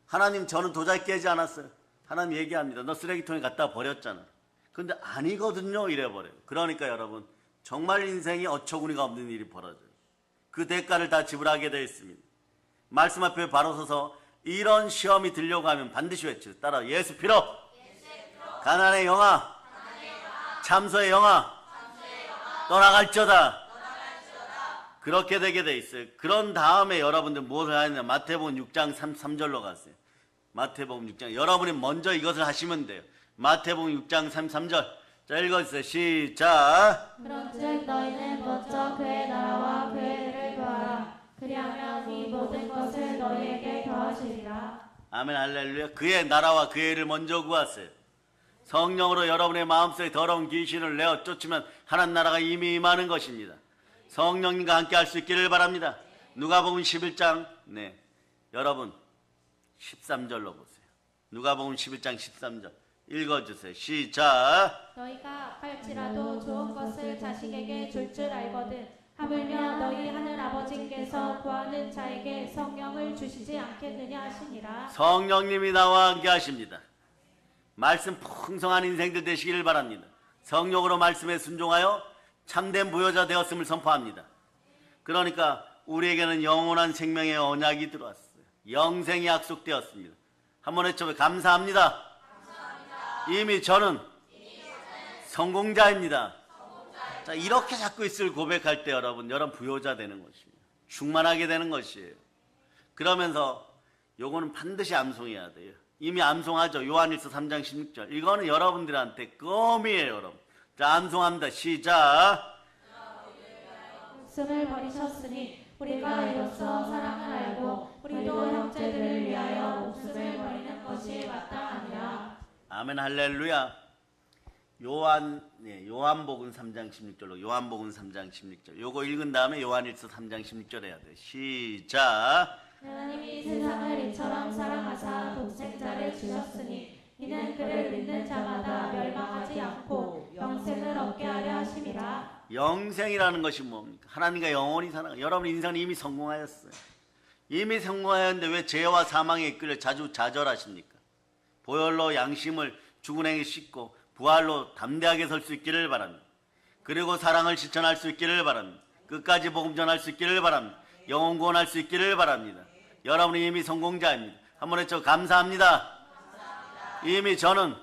하나님 저는 도자기 깨지 않았어요. 하나님 얘기합니다. 너 쓰레기통에 갖다 버렸잖아. 근데 아니거든요 이래버려요. 그러니까 여러분 정말 인생이 어처구니가 없는 일이 벌어져요. 그 대가를 다 지불하게 되어 있습니다. 말씀 앞에 바로 서서 이런 시험이 들려고 하면 반드시 외치세요. 따라 예수 피로 가난의 영아 참소의 영아 떠나갈지어다. 그렇게 되게 돼 있어요. 그런 다음에 여러분들 무엇을 하느냐. 마태복음 6장 33절로 갔어요. 마태복음 6장 여러분이 먼저 이것을 하시면 돼요. 마태복음 6장 33절 자 읽어주세요. 시작. 그런즉 너희는 먼저 그의 나라와 그의 의를 구하라. 그리하면 이 모든 것을 너희에게 더하시리라. 아멘 할렐루야. 그의 나라와 그의 의를 먼저 구하세요. 성령으로 여러분의 마음속에 더러운 귀신을 내어 쫓으면 하나님 나라가 이미 임하는 것입니다. 성령님과 함께 할 수 있기를 바랍니다. 누가복음 11장 네, 여러분 13절로 보세요. 누가복음 11장 13절 읽어주세요. 시작. 너희가 팔지라도 좋은 것을 자식에게 줄 줄 알거든 하물며 너희 하늘 아버지께서 구하는 자에게 성령을 주시지 않겠느냐 하시니라. 성령님이 나와 함께 하십니다. 말씀 풍성한 인생들 되시기를 바랍니다. 성령으로 말씀에 순종하여 참된 부요자 되었음을 선포합니다. 그러니까 우리에게는 영원한 생명의 언약이 들어왔어요. 영생이 약속되었습니다. 한번 외쳐보세요. 감사합니다. 이미 저는 성공자입니다. 자, 이렇게 자꾸 있을 고백할 때 여러분 부요자 되는 것입니다. 충만하게 되는 것이에요. 그러면서 요거는 반드시 암송해야 돼요. 이미 암송하죠. 요한일서 3장 16절. 이거는 여러분들한테 껌이에요, 여러분. 자, 암송합니다. 시작. 목숨을 버리셨으니 우리가 이로써 사랑을 알고 우리도 형제들을 위하여 목숨을 버리는 것이 마땅하니라. 아멘 할렐루야. 요한복음 3장 16절로 요한복음 3장 16절. 요거 읽은 다음에 요한일서 3장 16절 해야 돼. 시작. 하나님이 세상을 이처럼 사랑하사 독생자를 주셨으니 이는 그를 믿는 자마다 멸망하지 않고 영생을 얻게 하려 하심이라. 영생이라는 것이 뭡니까? 하나님과 영원히 살아가. 여러분 인생은 이미 성공하였어요. 이미 성공하였는데 왜 죄와 사망에 이끌려 자주 좌절하십니까? 보혈로 양심을 죽은 행에 씻고 부활로 담대하게 설 수 있기를 바랍니다. 그리고 사랑을 실천할 수 있기를 바랍니다. 끝까지 복음 전할 수 있기를 바랍니다. 영혼 구원할 수 있기를 바랍니다. 여러분이 이미 성공자입니다. 한번 해쳐 감사합니다. 이미 저는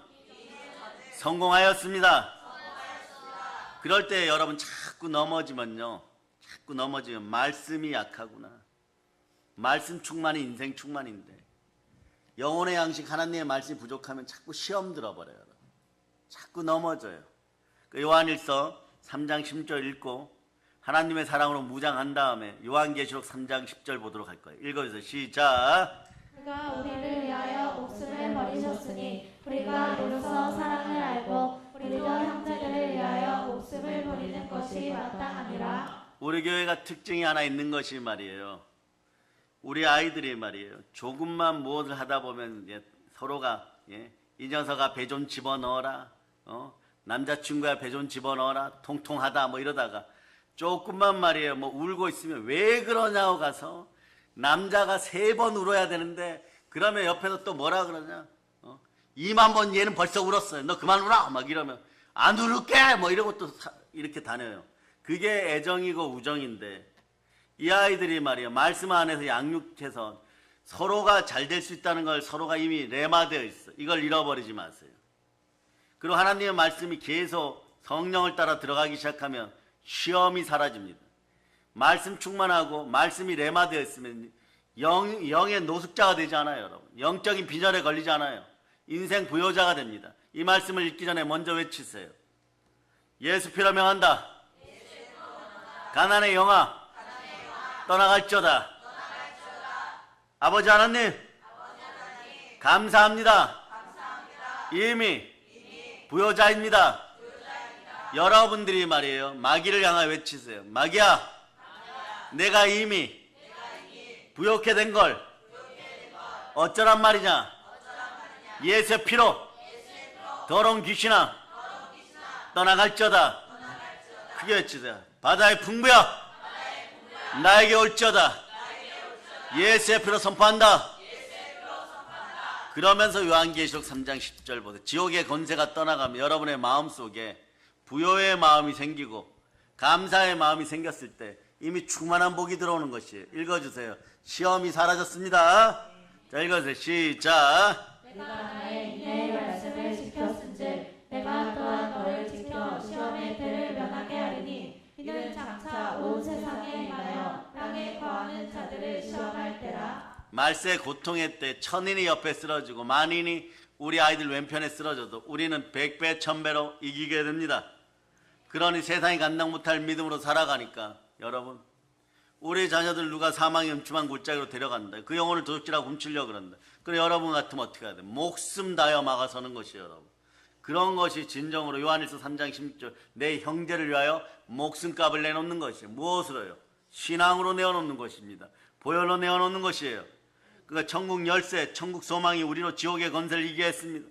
성공하였습니다. 그럴 때 여러분 자꾸 넘어지면 말씀이 약하구나. 말씀 충만이 인생 충만인데 영혼의 양식 하나님의 말씀이 부족하면 자꾸 시험 들어버려요. 자꾸 넘어져요. 요한일서 3장 10절 읽고 하나님의 사랑으로 무장한 다음에 요한계시록 3장 10절 보도록 할 거예요. 읽어주세요. 시작. 그가 우리를 위하여 목숨을 버리셨으니 우리가 이로써 사랑을 알고 우리도 형제들을 위하여 목숨을 버리는 것이 마땅하니라. 우리 교회가 특징이 하나 있는 것이 말이에요. 우리 아이들이 말이에요. 조금만 무엇을 하다 보면 서로가 이 녀석아 배 좀 집어넣어라. 남자친구야 배 좀 집어넣어라. 통통하다 뭐 이러다가 조금만 말이에요. 뭐 울고 있으면 왜 그러냐고 가서 남자가 3번 울어야 되는데 그러면 옆에서 또 뭐라 그러냐. 2만 번 얘는 벌써 울었어요. 너 그만 울어. 막 이러면 안 울을게. 뭐 이러고 또 이렇게 다녀요. 그게 애정이고 우정인데 이 아이들이 말이에요. 말씀 안에서 양육해서 서로가 잘 될 수 있다는 걸 서로가 이미 레마되어 있어. 이걸 잃어버리지 마세요. 그리고 하나님의 말씀이 계속 성령을 따라 들어가기 시작하면 시험이 사라집니다. 말씀 충만하고 말씀이 레마되어 있으면 영의 노숙자가 되지 않아요. 여러분. 영적인 빈혈에 걸리지 않아요. 인생 부요자가 됩니다. 이 말씀을 읽기 전에 먼저 외치세요. 예수 피로 명한다. 가난의 영아 떠나갈지어다. 아버지 하나님 감사합니다. 이미 부요자입니다. 여러분들이 말이에요. 마귀를 향하여 외치세요. 마귀야, 내가 이미 부요케 된 걸 어쩌란 말이냐. 예수의 피로 더러운 귀신아 떠나갈지어다. 크게 외치세요. 바다의 풍부야 나에게 올지어다. 예수의 피로 선포한다. 그러면서 요한계시록 3장 10절 보세요. 지옥의 권세가 떠나가면 여러분의 마음속에 부요의 마음이 생기고 감사의 마음이 생겼을 때 이미 충만한 복이 들어오는 것이에요. 읽어주세요. 시험이 사라졌습니다. 자, 읽어주세요. 시작. 내가 나의 인내의 말씀을 지켰은즉 내가 또한 너를 지켜 시험의 때를 면하게 하리니 이는 장차 온 세상에 임하여 땅에 거하는 자들을 시험할 때라. 말세 고통의 때 천인이 옆에 쓰러지고 만인이 우리 아이들 왼편에 쓰러져도 우리는 100배 1000배로 이기게 됩니다. 그러니 세상이 감당 못할 믿음으로 살아가니까 여러분 우리 자녀들 누가 사망의 음침한 골짜기로 데려간다. 그 영혼을 도둑질하고 훔치려고 그런다. 그래 여러분 같으면 어떻게 해야 돼? 목숨 다여 막아서는 것이에요. 여러분. 그런 것이 진정으로 요한일서 3장 16절 내 형제를 위하여 목숨값을 내놓는 것이에요. 무엇으로요? 신앙으로 내어놓는 것입니다. 보혈로 내어놓는 것이에요. 그러니까 천국 열쇠, 천국 소망이 우리로 지옥의 건설을 이기게 했습니다.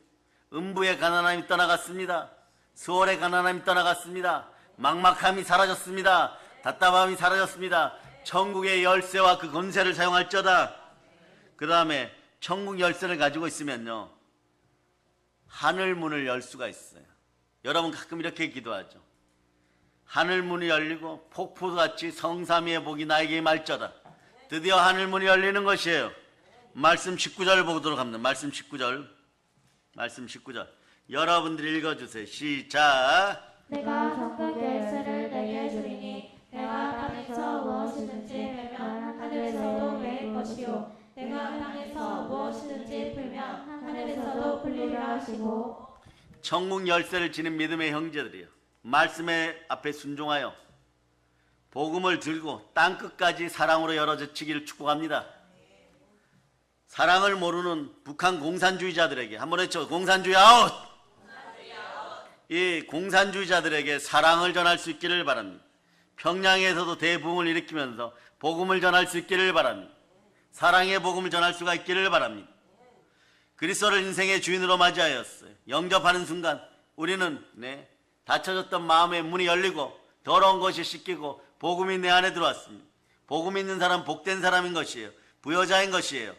음부의 가난함이 떠나갔습니다. 수월의 가난함이 떠나갔습니다. 막막함이 사라졌습니다. 답답함이 사라졌습니다. 천국의 열쇠와 그 권세를 사용할지어다. 그 다음에 천국 열쇠를 가지고 있으면요, 하늘 문을 열 수가 있어요. 여러분 가끔 이렇게 기도하죠. 하늘 문이 열리고 폭포같이 성삼위의 복이 나에게 임할지어다. 드디어 하늘 문이 열리는 것이에요. 말씀 19절 보도록 합니다. 말씀 19절. 말씀 19절. 여러분들이 읽어주세요. 시작. 내가 천국 열쇠를 내게 주리니 내가 땅에서 무엇이든지 풀면 하늘에서도 매일 것이요 내가 땅에서 무엇이든지 풀면 하늘에서도 풀리라 하시고. 천국 열쇠를 지닌 믿음의 형제들이요, 말씀의 앞에 순종하여 복음을 들고 땅끝까지 사랑으로 열어젖히기를 축복합니다. 사랑을 모르는 북한 공산주의자들에게 한번 외쳐, 공산주의 아웃! 이 공산주의자들에게 사랑을 전할 수 있기를 바랍니다. 평양에서도 대부흥을 일으키면서 복음을 전할 수 있기를 바랍니다. 사랑의 복음을 전할 수가 있기를 바랍니다. 그리스도를 인생의 주인으로 맞이하였어요. 영접하는 순간 우리는 닫혀졌던 마음의 문이 열리고 더러운 것이 씻기고 복음이 내 안에 들어왔습니다. 복음 있는 사람 복된 사람인 것이에요. 부여자인 것이에요.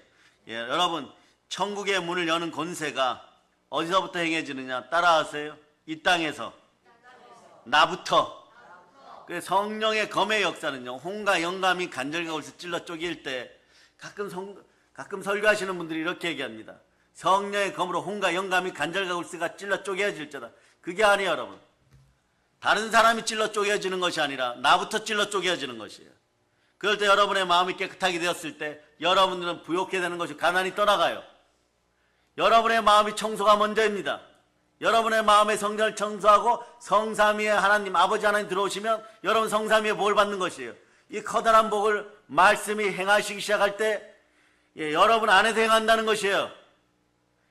여러분, 천국의 문을 여는 권세가 어디서부터 행해지느냐? 따라하세요. 이 땅에서. 나부터. 그래서 성령의 검의 역사는요, 홍과 영감이 간절가고서 찔러 쪼갤 때 가끔 설교하시는 분들이 이렇게 얘기합니다. 성령의 검으로 홍과 영감이 간절가고스가 찔러 쪼개질지다. 그게 아니에요, 여러분. 다른 사람이 찔러 쪼개지는 것이 아니라 나부터 찔러 쪼개지는 것이에요. 그럴 때 여러분의 마음이 깨끗하게 되었을 때 여러분들은 부욕해 되는 것이 가난이 떠나가요. 여러분의 마음이 청소가 먼저입니다. 여러분의 마음의 성전을 청소하고 성삼위의 하나님, 아버지 하나님 들어오시면 여러분 성삼위의 복을 받는 것이에요. 이 커다란 복을 말씀이 행하시기 시작할 때 여러분 안에서 행한다는 것이에요.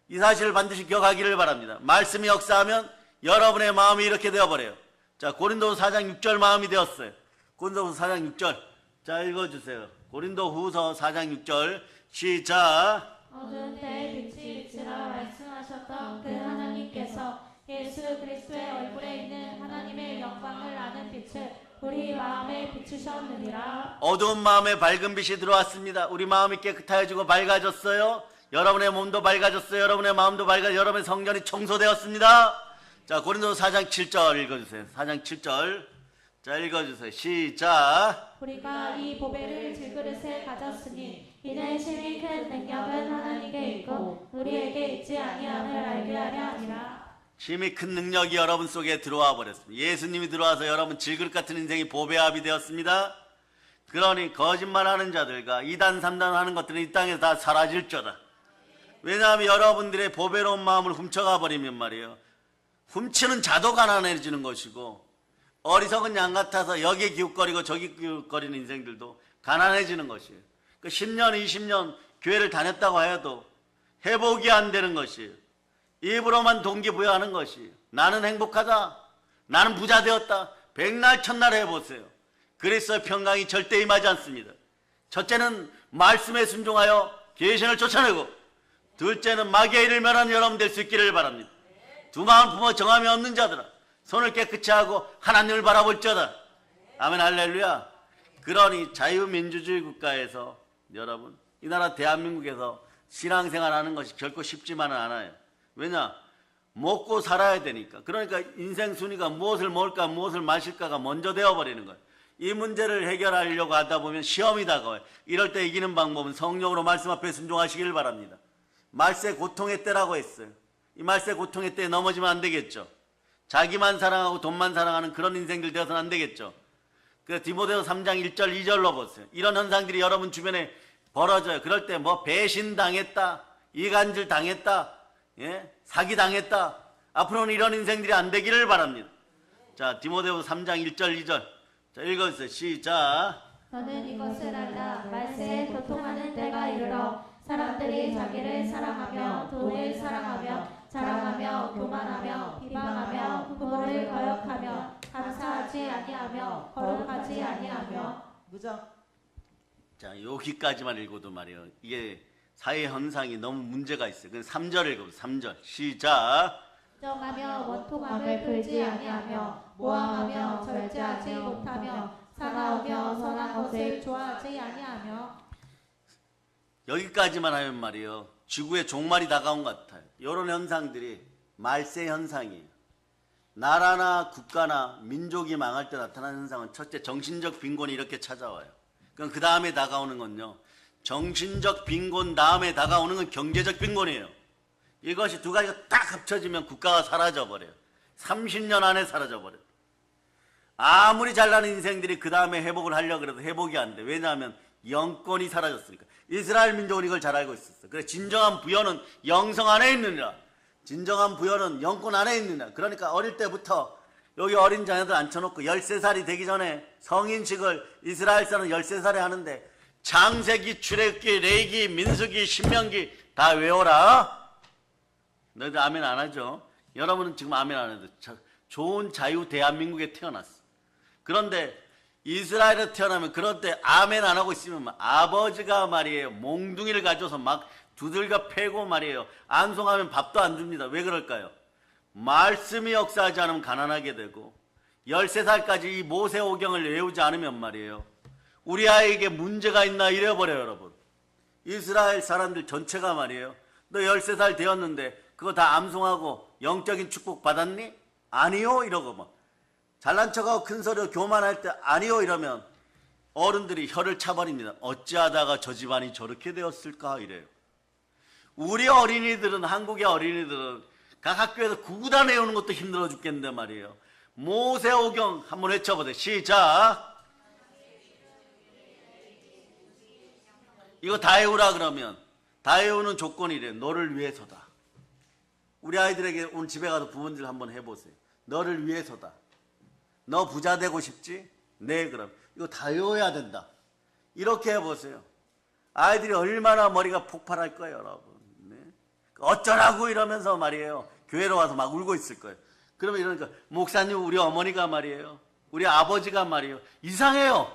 이 사실을 반드시 기억하기를 바랍니다. 말씀이 역사하면 여러분의 마음이 이렇게 되어버려요. 자, 고린도후서 4장 6절 마음이 되었어요. 고린도후서 4장 6절. 자, 읽어주세요. 고린도후서 4장 6절. 시작. 어두운 때에 빛이 비치라 말씀하셨던 그 하나님께서 예수 그리스도의 얼굴에 있는 하나님의 영광을 아는 빛을 우리 마음에 비추셨느니라. 어두운 마음에 밝은 빛이 들어왔습니다. 우리 마음이 깨끗해지고 밝아졌어요. 여러분의 몸도 밝아졌어요. 여러분의 마음도 밝아졌어요. 여러분의 성전이 청소되었습니다. 자, 고린도서 4장 7절 읽어주세요. 4장 7절. 자, 읽어주세요. 시작. 우리가 이 보배를 질그릇에 가졌으니 이는 심히 큰 능력은 하나님께 있고 우리에게 있지 아니함을 알게 하려 함이라. 심히 큰 능력이 여러분 속에 들어와 버렸습니다. 예수님이 들어와서 여러분 질그릇 같은 인생이 보배합이 되었습니다. 그러니 거짓말하는 자들과 2단 3단 하는 것들은 이 땅에서 다 사라질지어다. 왜냐하면 여러분들의 보배로운 마음을 훔쳐가 버리면 말이에요, 훔치는 자도 가난해지는 것이고 어리석은 양 같아서 여기에 기웃거리고 저기 기웃거리는 인생들도 가난해지는 것이에요. 그 10년 20년 교회를 다녔다고 해도 회복이 안 되는 것이에요. 입으로만 동기부여하는 것이에요. 나는 행복하다, 나는 부자 되었다. 백날 첫날 해보세요. 그리스도의 평강이 절대 임하지 않습니다. 첫째는 말씀에 순종하여 계신을 쫓아내고, 둘째는 마귀의 일을 멸하는 여러분 될 수 있기를 바랍니다. 두 마음 품어 정함이 없는 자들아 손을 깨끗이 하고 하나님을 바라볼지어다. 아멘, 할렐루야. 그러니 자유민주주의 국가에서 여러분, 이 나라 대한민국에서 신앙생활하는 것이 결코 쉽지만은 않아요. 왜냐? 먹고 살아야 되니까. 그러니까 인생 순위가 무엇을 먹을까 무엇을 마실까가 먼저 되어버리는 거예요. 이 문제를 해결하려고 하다 보면 시험이 다가와요. 이럴 때 이기는 방법은 성령으로 말씀 앞에 순종하시길 바랍니다. 말세 고통의 때라고 했어요. 이 말세 고통의 때에 넘어지면 안 되겠죠. 자기만 사랑하고 돈만 사랑하는 그런 인생들 되어서는 안 되겠죠. 그래서 디모데후서 3장 1절 2절로 보세요. 이런 현상들이 여러분 주변에 벌어져요. 그럴 때 뭐 배신당했다, 이간질 당했다, 사기 당했다. 앞으로는 이런 인생들이 안 되기를 바랍니다. 자, 디모데후서 3장 1절 2절. 자, 읽어주세요. 시작. 너는 이것을 알라. 말세에 고통하는 때가 이르러 사람들이 자기를 사랑하며 돈을 사랑하며 자랑하며 교만하며 비방하며 부모를 거역하며 감사하지 아니하며 거룩하지 아니하며 무적. 자, 여기까지만 읽어도 말이에요. 이게 사회 현상이 너무 문제가 있어요. 그럼 3절 읽어보세요. 3절 시작. 정하며 원통함을 풀지 아니하며 모함하며 절제하지 못하며 사나우며 선한 것을 좋아하지 아니하며. 여기까지만 하면 말이에요. 지구의 종말이 다가온 것 같아요. 이런 현상들이 말세 현상이에요. 나라나 국가나 민족이 망할 때 나타나는 현상은 첫째 정신적 빈곤이 이렇게 찾아와요. 그럼 그 다음에 다가오는 건요. 정신적 빈곤 다음에 다가오는 건 경제적 빈곤이에요. 이것이 두 가지가 딱 합쳐지면 국가가 사라져버려요. 30년 안에 사라져버려요. 아무리 잘나는 인생들이 그 다음에 회복을 하려고 해도 회복이 안 돼. 왜냐하면 영권이 사라졌으니까. 이스라엘 민족은 이걸 잘 알고 있었어. 그래, 진정한 부여는 영성 안에 있느니라. 진정한 부여는 영권 안에 있느니라. 그러니까 어릴 때부터 여기 어린 자녀들 앉혀놓고 13살이 되기 전에 성인식을 이스라엘 사람은 13살에 하는데 창세기, 출애굽기, 레위기, 민수기, 신명기 다 외워라. 너희들 아멘 안 하죠? 여러분은 지금 아멘 안 해도 좋은 자유 대한민국에 태어났어. 그런데 이스라엘에 태어나면 그럴 때 아멘 안 하고 있으면 아버지가 말이에요. 몽둥이를 가져서 막 두들겨 패고 말이에요. 안송하면 밥도 안 줍니다. 왜 그럴까요? 말씀이 역사하지 않으면 가난하게 되고 13살까지 이 모세오경을 외우지 않으면 말이에요. 우리 아이에게 문제가 있나 이래버려요, 여러분. 이스라엘 사람들 전체가 말이에요. 너 13살 되었는데 그거 다 암송하고 영적인 축복 받았니? 아니요 이러고 막 잘난 척하고 큰 소리로 교만할 때 아니요 이러면 어른들이 혀를 차버립니다. 어찌하다가 저 집안이 저렇게 되었을까 이래요. 우리 어린이들은, 한국의 어린이들은 각 학교에서 구구단 외우는 것도 힘들어 죽겠는데 말이에요. 모세오경 한번 외쳐보세요. 시작. 이거 다 외우라 그러면 다 외우는 조건이래요. 너를 위해서다. 우리 아이들에게 오늘 집에 가서 부모님들 한번 해보세요. 너를 위해서다. 너 부자 되고 싶지? 네, 그럼 이거 다 외워야 된다. 이렇게 해보세요. 아이들이 얼마나 머리가 폭발할 거예요, 여러분. 네? 어쩌라고 이러면서 말이에요. 교회로 와서 막 울고 있을 거예요. 그러면 이러니까 목사님, 우리 어머니가 말이에요. 우리 아버지가 말이에요. 이상해요.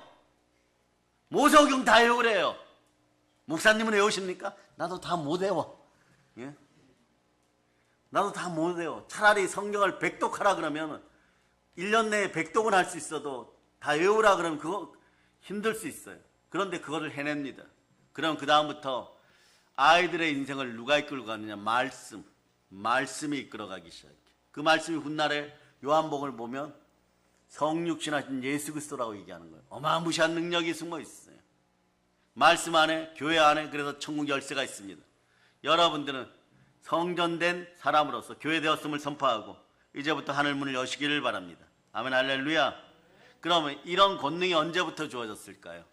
모세오경 다 외우래요. 목사님은 외우십니까? 나도 다 못 외워. 예? 나도 다 못 외워. 차라리 성경을 백독하라 그러면 1년 내에 백독은 할 수 있어도 다 외우라 그러면 그거 힘들 수 있어요. 그런데 그거를 해냅니다. 그럼 그 다음부터 아이들의 인생을 누가 이끌고 가느냐? 말씀이 이끌어가기 시작해. 그 말씀이 훗날에 요한복음을 보면 성육신하신 예수 그리스도라고 얘기하는 거예요. 어마무시한 능력이 숨어 있어요. 말씀 안에, 교회 안에 그래서 천국 열쇠가 있습니다. 여러분들은 성전된 사람으로서 교회 되었음을 선포하고 이제부터 하늘 문을 여시기를 바랍니다. 아멘 할렐루야. 그러면 이런 권능이 언제부터 주어졌을까요?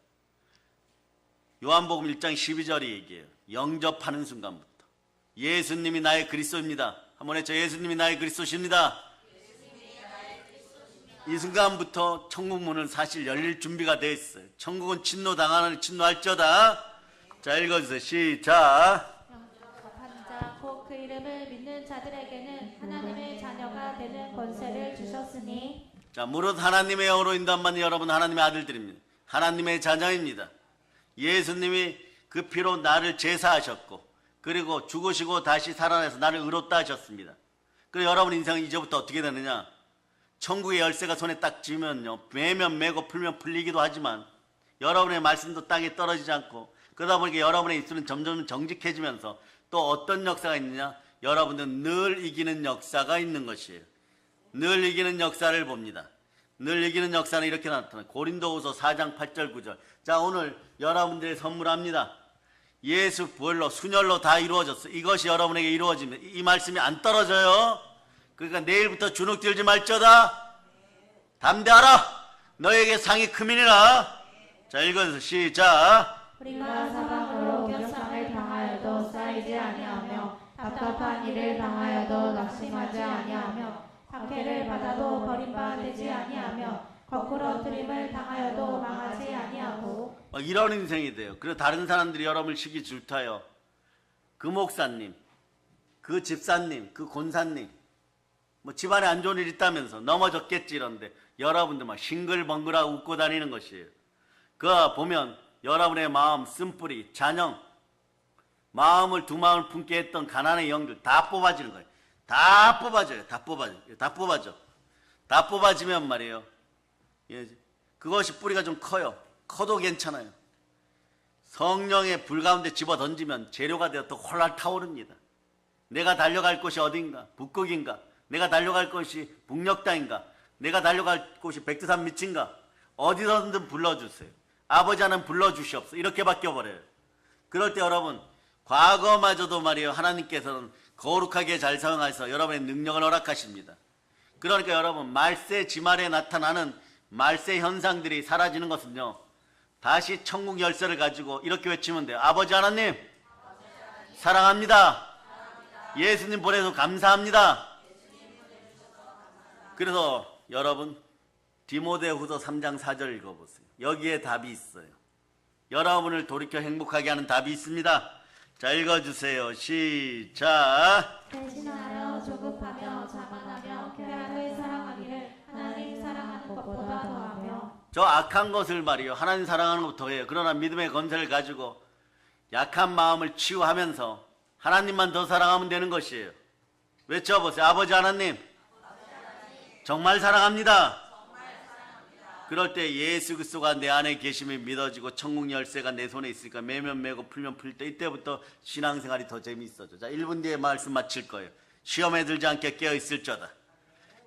요한복음 1장 12절이 얘기해요. 영접하는 순간부터. 예수님이 나의 그리스도입니다. 한번 해줘. 예수님이 나의 그리스도십니다. 이 순간부터 천국 문은 사실 열릴 준비가 되어 있어요. 천국은 진노당하는 진노할지어다. 자, 읽어주세요. 시작. 영접한 자, 곧 그 이름을 믿는 자들에게는 하나님의 자녀가 되는 권세를 주셨으니. 자, 무릇 하나님의 영으로 인도함받는 여러분 하나님의 아들들입니다. 하나님의 자녀입니다. 예수님이 그 피로 나를 제사하셨고 그리고 죽으시고 다시 살아나서 나를 의롭다 하셨습니다. 그리고 여러분 인생은 이제부터 어떻게 되느냐? 천국의 열쇠가 손에 딱 쥐면요, 매면 매고 풀면 풀리기도 하지만 여러분의 말씀도 땅에 떨어지지 않고 그러다 보니까 여러분의 입술은 점점 정직해지면서 또 어떤 역사가 있느냐? 여러분은 늘 이기는 역사가 있는 것이에요. 늘 이기는 역사를 봅니다. 늘 이기는 역사는 이렇게 나타나요. 고린도후서 4장 8절 9절. 자, 오늘 여러분들의 선물합니다. 예수 부활로 순혈로 다 이루어졌어. 이것이 여러분에게 이루어집니다. 이 말씀이 안 떨어져요. 그러니까 내일부터 주눅 들지 말지어다. 담대하라. 너에게 상이 크미니라. 자, 읽어서 시작. 우리가 사방으로 격상을 당하여도 쌓이지 아니하며 답답한 일을 당하여도 낙심하지 아니하며 박해를 받아도 버림받지 아니하며 거꾸로 트림을 당하여도 망하지 아니하고. 이런 인생이 돼요. 그리고 다른 사람들이 여러분을 시기 질타요. 그 목사님, 그 집사님, 그 권사님, 뭐 집안에 안 좋은 일 있다면서 넘어졌겠지 이런데 여러분들 막 싱글벙글하고 웃고 다니는 것이에요. 그거 보면 여러분의 마음, 쓴뿌리, 잔영, 마음을 두 마음을 품게 했던 가난의 영들 다 뽑아지는 거예요. 다 뽑아져요. 다 뽑아져요. 다 뽑아져. 다 뽑아지면 말이에요. 예, 그것이 뿌리가 좀 커요. 커도 괜찮아요. 성령의 불 가운데 집어 던지면 재료가 되어 또 홀랄 타오릅니다. 내가 달려갈 곳이 어딘가? 북극인가? 내가 달려갈 곳이 북녘 땅인가? 내가 달려갈 곳이 백두산 밑인가? 어디서든 불러주세요. 아버지 하나님 불러주시옵소서. 이렇게 바뀌어버려요. 그럴 때 여러분 과거마저도 말이에요. 하나님께서는 거룩하게 잘 사용하셔서 여러분의 능력을 허락하십니다. 그러니까 여러분 말세 지말에 나타나는 말세 현상들이 사라지는 것은요. 다시 천국 열쇠를 가지고 이렇게 외치면 돼요. 아버지 하나님 사랑합니다. 예수님 보내서 감사합니다. 그래서 여러분 디모데후서 3장 4절 읽어보세요. 여기에 답이 있어요. 여러분을 돌이켜 행복하게 하는 답이 있습니다. 자, 읽어주세요. 시작. 배신하며 조급하며 자만하며 교양을 사랑하기를 하나님 사랑하는 것보다 더하며. 저 악한 것을 말이요. 하나님 사랑하는 것부터 더해요. 그러나 믿음의 건설을 가지고 약한 마음을 치유하면서 하나님만 더 사랑하면 되는 것이에요. 외쳐보세요. 아버지 하나님 정말 사랑합니다. 그럴 때 예수 그리스도가 내 안에 계심이 믿어지고 천국 열쇠가 내 손에 있으니까 매면 매고 풀면 풀 때 이때부터 신앙생활이 더 재미있어져. 자, 1분 뒤에 말씀 마칠 거예요. 시험에 들지 않게 깨어있을저다.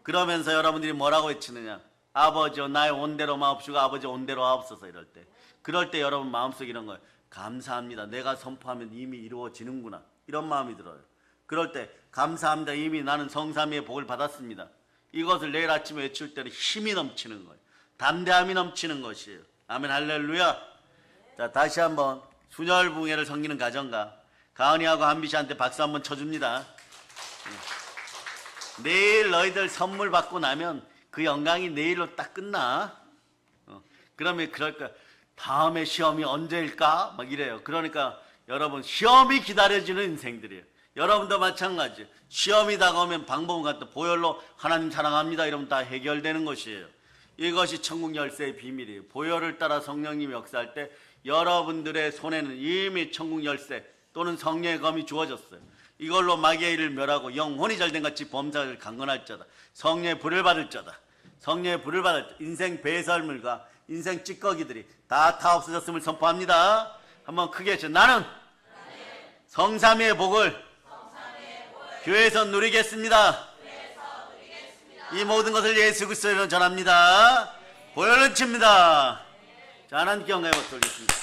그러면서 여러분들이 뭐라고 외치느냐. 아버지여 나의 온대로 마옵시고 아버지 온대로 하옵소서. 이럴 때 그럴 때 여러분 마음속에 이런 거예요. 감사합니다. 내가 선포하면 이미 이루어지는구나. 이런 마음이 들어요. 그럴 때 감사합니다. 이미 나는 성삼위의 복을 받았습니다. 이것을 내일 아침에 외칠 때는 힘이 넘치는 거예요. 담대함이 넘치는 것이에요. 아멘 할렐루야. 자, 다시 한번 순혈붕해를 섬기는 가정과 가은이하고 한비씨한테 박수 한번 쳐줍니다. 내일 너희들 선물 받고 나면 그 영광이 내일로 딱 끝나. 그러면 그럴까? 다음에 시험이 언제일까? 막 이래요. 그러니까 여러분 시험이 기다려지는 인생들이에요. 여러분도 마찬가지예요. 시험이 다가오면 방법은 같다. 보혈로 하나님 사랑합니다. 이러면 다 해결되는 것이에요. 이것이 천국 열쇠의 비밀이에요. 보혈을 따라 성령님이 역사할 때 여러분들의 손에는 이미 천국 열쇠 또는 성령의 검이 주어졌어요. 이걸로 마귀의 일을 멸하고 영혼이 잘된 같이 범사를 강건할 자다. 성령의 불을 받을 자다. 성령의 불을 받을 자. 인생 배설물과 인생 찌꺼기들이 다 없어졌음을 선포합니다. 한번 크게 해줘. 나는 성삼위의 복을 교회에서 누리겠습니다. 이 모든 것을 예수 그리스도로 전합니다. 보혈을 칩니다. 자, 하나님께 영광을 돌리겠습니다.